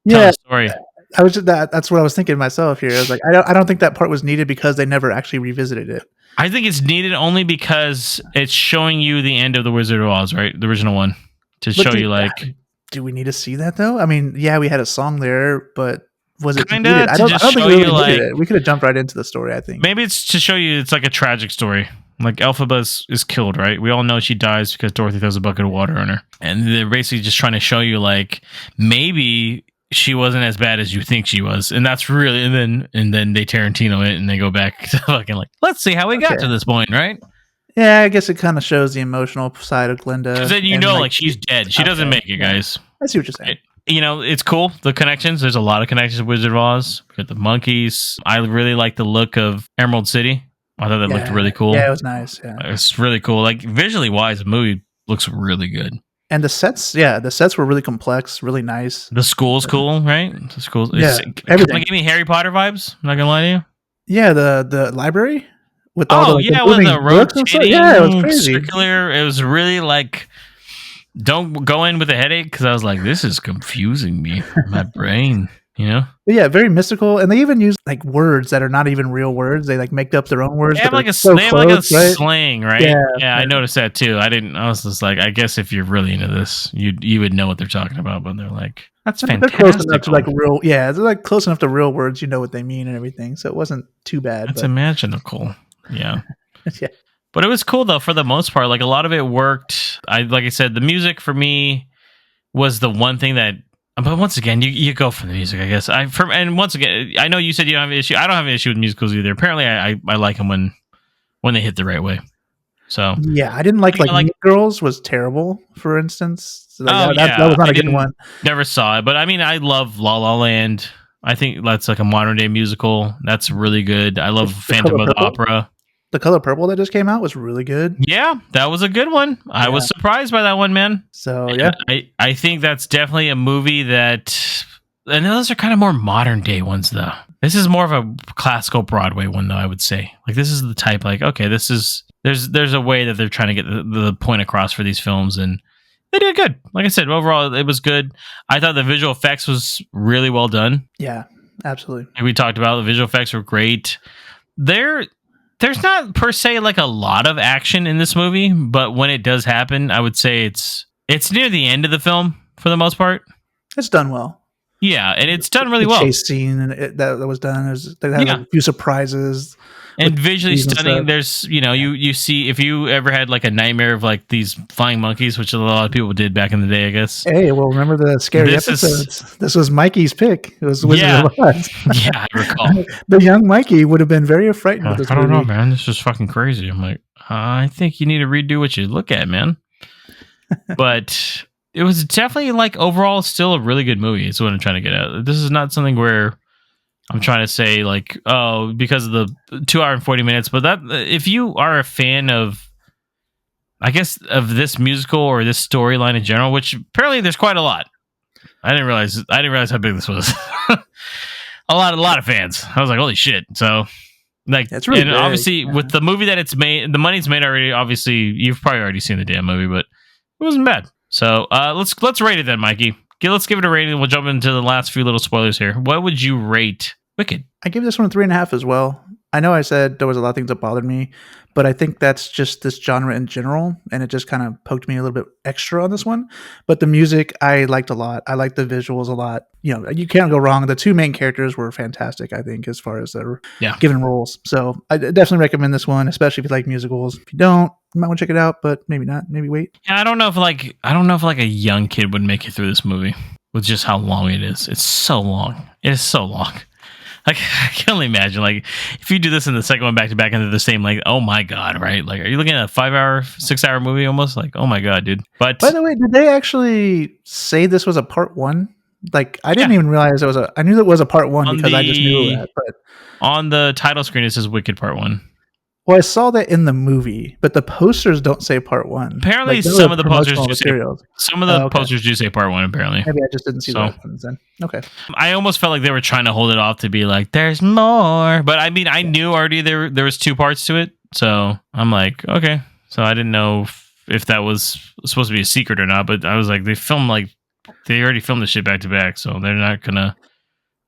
Yeah, the story. I was just, that's what I was thinking myself here. I was like, I don't think that part was needed because they never actually revisited it. I think it's needed only because it's showing you the end of the Wizard of Oz, right? The original one, to show you like. Do we need to see that though? I mean, yeah, we had a song there, but was it kinda needed? I don't think we really needed it. We could have jumped right into the story. I think maybe it's to show you it's like a tragic story. Like Elphaba is killed, right? We all know she dies because Dorothy throws a bucket of water on her, and they're basically just trying to show you like maybe she wasn't as bad as you think she was, and that's really and then they Tarantino it and they go back to fucking like let's see how we got to this point, right? Yeah, I guess it kind of shows the emotional side of Glinda. Because then you know, like she's dead. She doesn't make it, guys. I see what you're saying. It's cool. The connections. There's a lot of connections to Wizard of Oz. We got the monkeys. I really like the look of Emerald City. I thought that looked really cool. Yeah, it was nice. Yeah, it's really cool. Like visually wise, the movie looks really good. And the sets were really complex, really nice. The school's cool, right? The school's everything. Give me Harry Potter vibes. I'm not gonna lie to you. Yeah, the library with all with the rotating, it was crazy. Circular. It was really like. Don't go in with a headache because I was like, this is confusing me. My brain, you know? But yeah, very mystical. And they even use like words that are not even real words. They like make up their own words. They have like a slang, right? Yeah, I noticed that too. I was just like, I guess if you're really into this, you would know what they're talking about. But they're like, that's fantastic. They're close enough to like real. Yeah, they're like close enough to real words. You know what they mean and everything. So it wasn't too bad. It's imaginable. Yeah. Yeah. But it was cool though for the most part. Like a lot of it worked. Like I said, the music for me was the one thing that. But once again, you go for the music, I guess. And once again, I know you said you don't have an issue. I don't have an issue with musicals either. Apparently, I like them when they hit the right way. So yeah, I didn't like Mean Girls was terrible, for instance. So that was not a good one. Never saw it, but I mean, I love La La Land. I think that's like a modern day musical. That's really good. I love Phantom of the Opera. The Color Purple that just came out was really good. Yeah, that was a good one. Yeah. I was surprised by that one, man. So, yeah. I think that's definitely a movie that... And those are kind of more modern day ones, though. This is more of a classical Broadway one, though, I would say. Like, this is the type, like, okay, this is... There's a way that they're trying to get the point across for these films, and they did good. Like I said, overall, it was good. I thought the visual effects was really well done. Yeah, absolutely. And we talked about the visual effects were great. There's not per se like a lot of action in this movie, but when it does happen, I would say it's near the end of the film for the most part. It's done well. Yeah, and it's done really well. Chase scene and that was done. They had a few surprises. And visually stunning. There's, you see, if you ever had like a nightmare of like these flying monkeys, which a lot of people did back in the day, I guess. Hey, well, remember the scary episodes? This was Mikey's pick. It was Wizard of Oz. Yeah, I recall. The young Mikey would have been very frightened with this movie. I don't know, man. This is fucking crazy. I'm like, I think you need to redo what you look at, man. But it was definitely like overall still a really good movie. Is what I'm trying to get at. This is not something where I'm trying to say like, oh, because of the 2 hour and 40 minutes. But that if you are a fan of, I guess, of this musical or this storyline in general, which apparently there's quite a lot. I didn't realize how big this was. a lot of fans. I was like, holy shit. So like, that's really big. Obviously with the movie that it's made, the money's made already. Obviously, you've probably already seen the damn movie, but it wasn't bad. So let's rate it then, Mikey. Let's give it a rating. We'll jump into the last few little spoilers here. What would you rate Wicked? I gave this one a 3.5 as well. I know I said there was a lot of things that bothered me, but I think that's just this genre in general, and it just kind of poked me a little bit extra on this one. But the music I liked a lot. I liked the visuals a lot. You can't go wrong. The 2 main characters were fantastic, I think, as far as their given roles. So I definitely recommend this one, especially if you like musicals. If you don't, You might want to check it out, but maybe not. Maybe wait. Yeah, I don't know if a young kid would make it through this movie with just how long it is. It's so long. It is so long. Like, I can only imagine, like, if you do this in the second one back to back into the same, like, oh my god, right? Like, are you looking at a 5-hour, 6-hour movie almost? Like, oh my god, dude. But By the way, did they actually say this was a part 1? Like, I didn't even realize it was I knew it was a part 1 because I just knew that. But on the title screen, it says Wicked Part 1. Well, I saw that in the movie, but the posters don't say part 1. Apparently, like, some of the posters do materials. posters do say part 1. Apparently, maybe I just didn't see the right ones then. Okay, I almost felt like they were trying to hold it off to be like, "There's more," but I mean, I knew already there was 2 parts to it, so I'm like, okay. So I didn't know if that was supposed to be a secret or not, but I was like, they already filmed the shit back to back, so they're not gonna.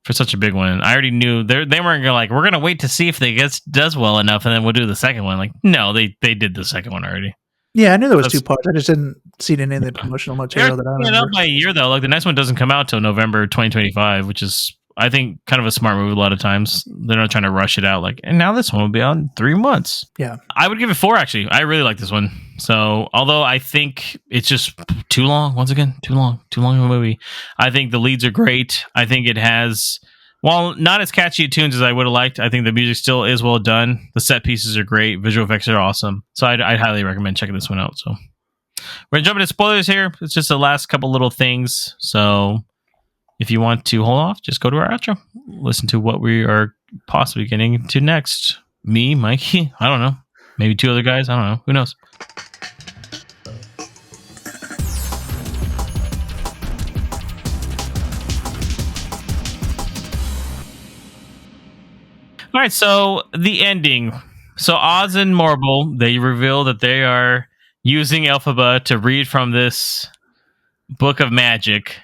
For such a big one, I already knew they weren't gonna like. We're gonna wait to see if they does well enough, and then we'll do the second one. Like, no, they did the second one already. Yeah, I knew there was 2 parts. I just didn't see it in any of the promotional material that I remember. It up by a year though. Like the next one doesn't come out till November 2025, which is I think kind of a smart move. A lot of times they're not trying to rush it out. Like, and now this one will be out in 3 months. Yeah, I would give it 4 actually. I really like this one. So although I think it's just too long, once again, too long of a movie. I think the leads are great. I think it has. While not as catchy tunes as I would have liked, I think the music still is well done. The set pieces are great. Visual effects are awesome. So I'd highly recommend checking this one out. So we're going to jump into spoilers here. It's just the last couple little things. So if you want to hold off, just go to our outro. Listen to what we are possibly getting to next. Me, Mikey, I don't know. Maybe 2 other guys. I don't know. Who knows? All right, so the ending. So Oz and Morble, they reveal that they are using Elphaba to read from this book of magic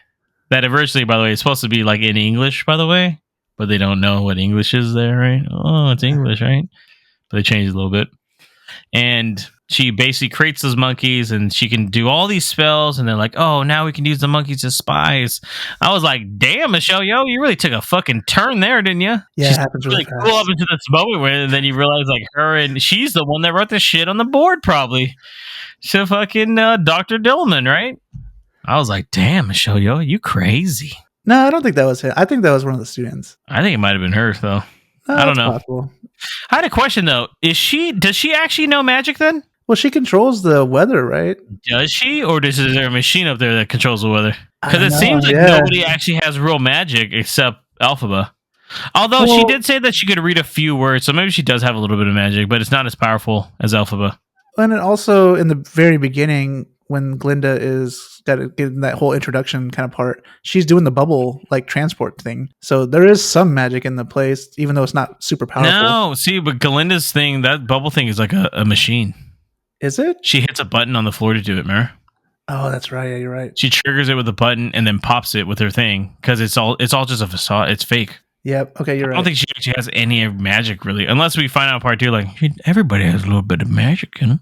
that originally, by the way, is supposed to be like in English, by the way, but they don't know what English is there, right? Oh, it's English, right? But they changed it a little bit. And she basically creates those monkeys and she can do all these spells. And they're like, oh, now we can use the monkeys as spies. I was like, damn, Michelle, you really took a fucking turn there, didn't you? Yeah, She's it happens really cool up into this moment where then you realize like her and she's the one that wrote the shit on the board, probably. So fucking Dr. Dillman, right? I was like, damn, Michelle, you crazy. No, I don't think that was her. I think that was one of the students. I think it might have been her, though. I don't know. Possible. I had a question though. Does she actually know magic then? Well, she controls the weather, right? Does she, or is there a machine up there that controls the weather? Because it seems like nobody actually has real magic except Elphaba. Although she did say that she could read a few words, so maybe she does have a little bit of magic, but it's not as powerful as Elphaba. And then also in the very beginning, when Glinda is getting that whole introduction kind of part, she's doing the bubble like transport thing. So there is some magic in the place, even though it's not super powerful. No, see, but Glinda's thing, that bubble thing is like a machine. Is it? She hits a button on the floor to do it, Mara. Oh, that's right. Yeah, you're right. She triggers it with a button and then pops it with her thing because it's all just a facade. It's fake. Yep. Okay, you're right. I don't think she actually has any magic really, unless we find out part 2. Like everybody has a little bit of magic, you know.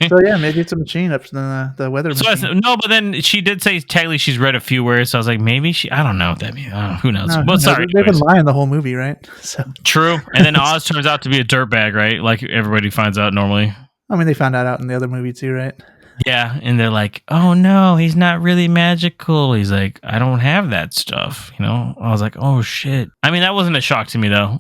So yeah, maybe it's a machine up to the weather machine. No, but then she did say technically she's read a few words. So I was like, maybe I don't know what that means. Who knows? No, well, sorry, they've been lying the whole movie, right? So true. And then Oz turns out to be a dirtbag, right? Like everybody finds out normally. I mean, they found that out in the other movie too, right? Yeah, and they're like, "Oh no, he's not really magical." He's like, "I don't have that stuff," you know. I was like, "Oh shit." I mean, that wasn't a shock to me though.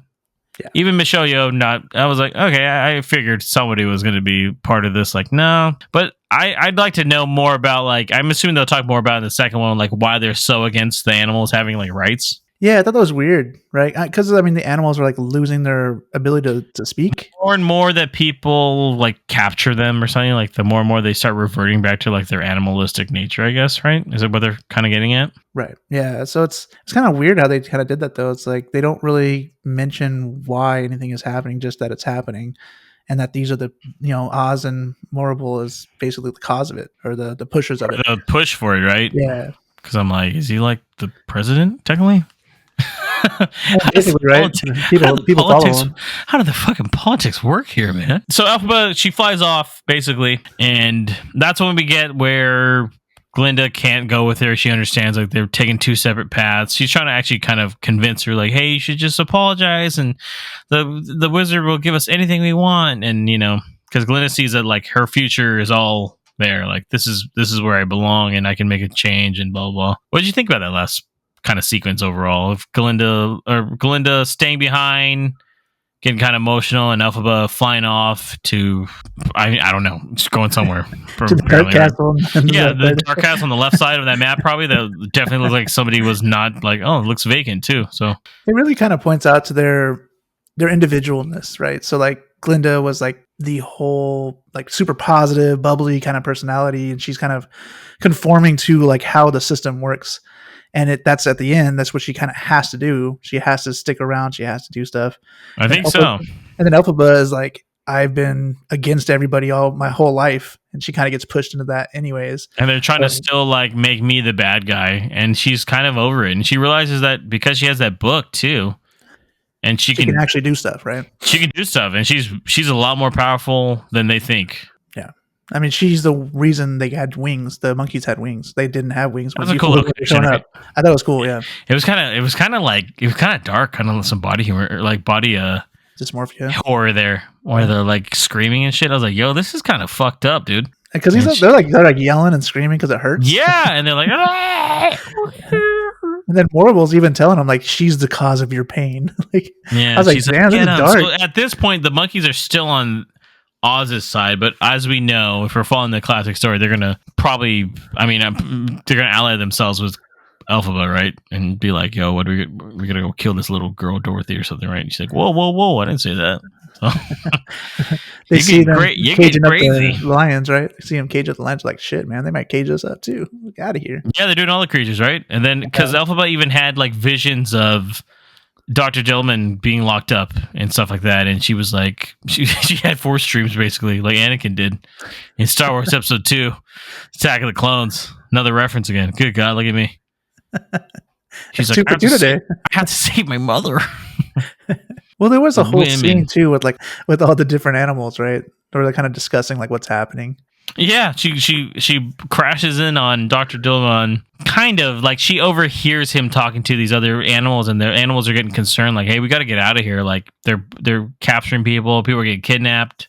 Yeah. Even Michelle Yeoh, I was like, okay, I figured somebody was going to be part of this. Like, no, but I'd like to know more about, like, I'm assuming they'll talk more about in the second one, like why they're so against the animals having like rights. Yeah, I thought that was weird, right? Because I mean, the animals are like losing their ability to speak. More and more that people like capture them or something, like the more and more they start reverting back to like their animalistic nature, I guess, right? Is it what they're kind of getting at? Right. Yeah. So it's kind of weird how they kind of did that though. It's like they don't really mention why anything is happening, just that it's happening, and that these are the Oz and Morrible is basically the cause of it or the pushers of it. The push for it, right? Yeah. Because I'm like, is he like the president technically? Basically, right? People follow him. How do the fucking politics work here, man? So Elphaba, she flies off basically, and that's when we get where Glinda can't go with her. She understands like they're taking 2 separate paths. She's trying to actually kind of convince her, like, "Hey, you should just apologize, and the wizard will give us anything we want." And because Glinda sees that like her future is all there. Like this is where I belong, and I can make a change, and blah blah. What did you think about that last kind of sequence overall of Glinda staying behind, getting kind of emotional, and Elphaba flying off to I don't know, just going somewhere to the dark castle. Yeah, the dark castle on the left side of that map, probably that definitely looked like somebody was not like, oh, it looks vacant too. So it really kind of points out to their individualness, right? So like Glinda was like the whole like super positive, bubbly kind of personality, and she's kind of conforming to like how the system works. And that's at the end. That's what she kind of has to do. She has to stick around. She has to do stuff. I think so. And then Elphaba is like, I've been against everybody my whole life, and she kind of gets pushed into that anyways. And they're trying to still like make me the bad guy, and she's kind of over it. And she realizes that because she has that book too, and she can actually do stuff, right? She can do stuff, and she's a lot more powerful than they think. Yeah. I mean, she's the reason they had wings. The monkeys had wings. They didn't have wings. That was a cool location, right? I thought it was cool. Yeah, it was kind of dark, kind of some body humor, or like body dysmorphia horror there, where they're like screaming and shit. I was like, yo, this is kind of fucked up, dude. Because they're like yelling and screaming because it hurts. Yeah, and they're like, ah! And then Morable's even telling him like she's the cause of your pain. Like, yeah, I was like, damn, this is dark. So at this point, the monkeys are still on Oz's side, but as we know, if we're following the classic story, they're gonna probably, they're gonna ally themselves with Elphaba, right? And be like, yo, what are we're gonna go kill this little girl Dorothy or something, right? And she's like, whoa, I didn't say that. So, they see them caging up crazy. the lions, right? They see them cage up the lions, like, shit, man, they might cage us up too. Get out of here. Yeah, they're doing all the creatures, right? And then because Elphaba even had like visions of Dr. Dillman being locked up and stuff like that, and she was like, she had 4 streams basically, like Anakin did in Star Wars Episode 2, Attack of the Clones. Another reference again. Good God, look at me. She's like, I have to save my mother. Well, there was a whole scene too with all the different animals, right? Where they're kind of discussing like what's happening. Yeah, she crashes in on Dr. Dillman, kind of like she overhears him talking to these other animals, and the animals are getting concerned, like, hey, we got to get out of here. Like they're capturing people are getting kidnapped.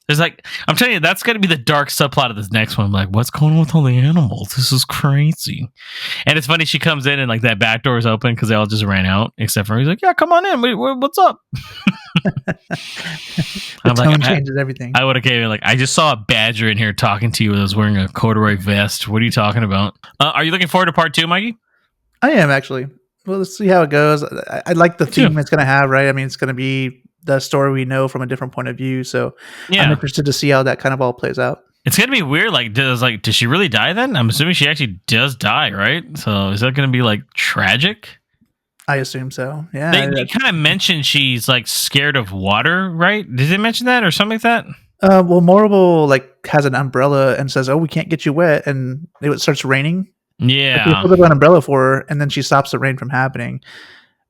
There's like, I'm telling you, that's going to be the dark subplot of this next one. I'm like, what's going on with all the animals? This is crazy. And it's funny, she comes in and like that back door is open because they all just ran out, except for he's like, yeah, come on in. What's up? The tone changes everything. I would have gave it like, I just saw a badger in here talking to you. I was wearing a corduroy vest. What are you talking about? Are you looking forward to part 2, Mikey? I am actually. Well, let's see how it goes. I like the theme it's going to have, right? I mean, it's going to be the story we know from a different point of view. So yeah. I'm interested to see how that kind of all plays out. It's going to be weird. Like, does she really die then? I'm assuming she actually does die, right? So is that going to be like tragic? I assume so. Yeah. They kind of mentioned she's like scared of water, right? Did they mention that or something like that? Well, Morable like has an umbrella and says, "Oh, we can't get you wet," and it starts raining. Yeah, like, they put an umbrella for her, and then she stops the rain from happening.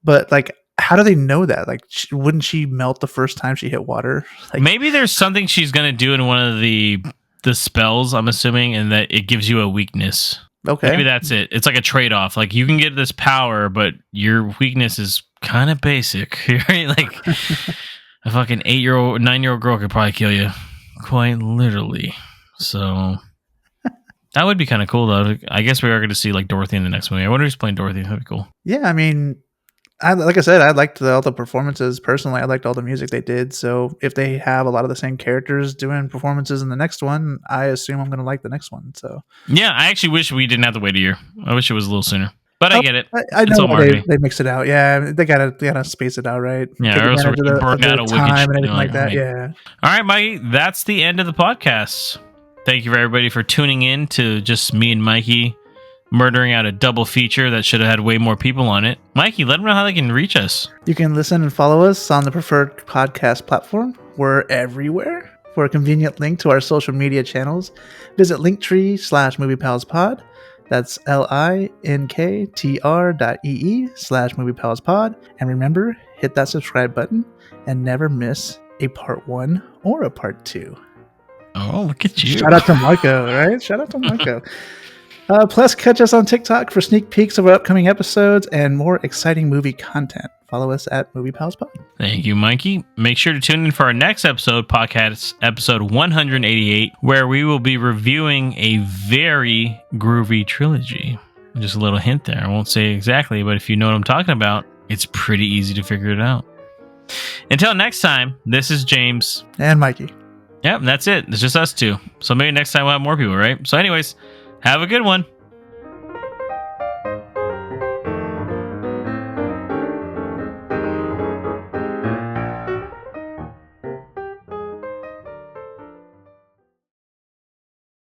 But like, how do they know that? Like, wouldn't she melt the first time she hit water? Like, maybe there's something she's gonna do in one of the spells. I'm assuming, and that it gives you a weakness. Okay, maybe that's it. It's like a trade-off. Like you can get this power, but your weakness is kind of basic. Right? Like a fucking 9-year-old girl could probably kill you, quite literally. So that would be kind of cool, though. I guess we are going to see like Dorothy in the next movie. I wonder who's playing Dorothy. That'd be cool. Yeah, I mean, like I said, I liked all the performances personally. I liked all the music they did. So if they have a lot of the same characters doing performances in the next one, I assume I'm going to like the next one. So yeah, I actually wish we didn't have to wait a year. I wish it was a little sooner. But I get it. I know they mix it out. Yeah, they gotta space it out, right? Yeah, or else we're gonna burn out a wicked time and everything like that. Right. Yeah. All right, Mikey, that's the end of the podcast. Thank you for everybody for tuning in to just me and Mikey murdering out a double feature that should have had way more people on it. Mikey, let them know how they can reach us. You can listen and follow us on the preferred podcast platform. We're everywhere. For a convenient link to our social media channels, visit linktree/moviepalspod. That's linktr.ee/moviepalspod. And remember, hit that subscribe button and never miss a part 1 or a part 2. Oh, look at you. Shout out to Marco, right? Shout out to Marco. Plus, catch us on TikTok for sneak peeks of our upcoming episodes and more exciting movie content. follow us at Movie Pals Pod. Thank you, Mikey. Make sure to tune in for our next episode, podcast episode 188, where we will be reviewing a very groovy trilogy. Just a little hint there. I won't say exactly, but if you know what I'm talking about, it's pretty easy to figure it out. Until next time, this is James. And Mikey. Yep, that's it. It's just us two. So maybe next time we'll have more people, right? So anyways, have a good one.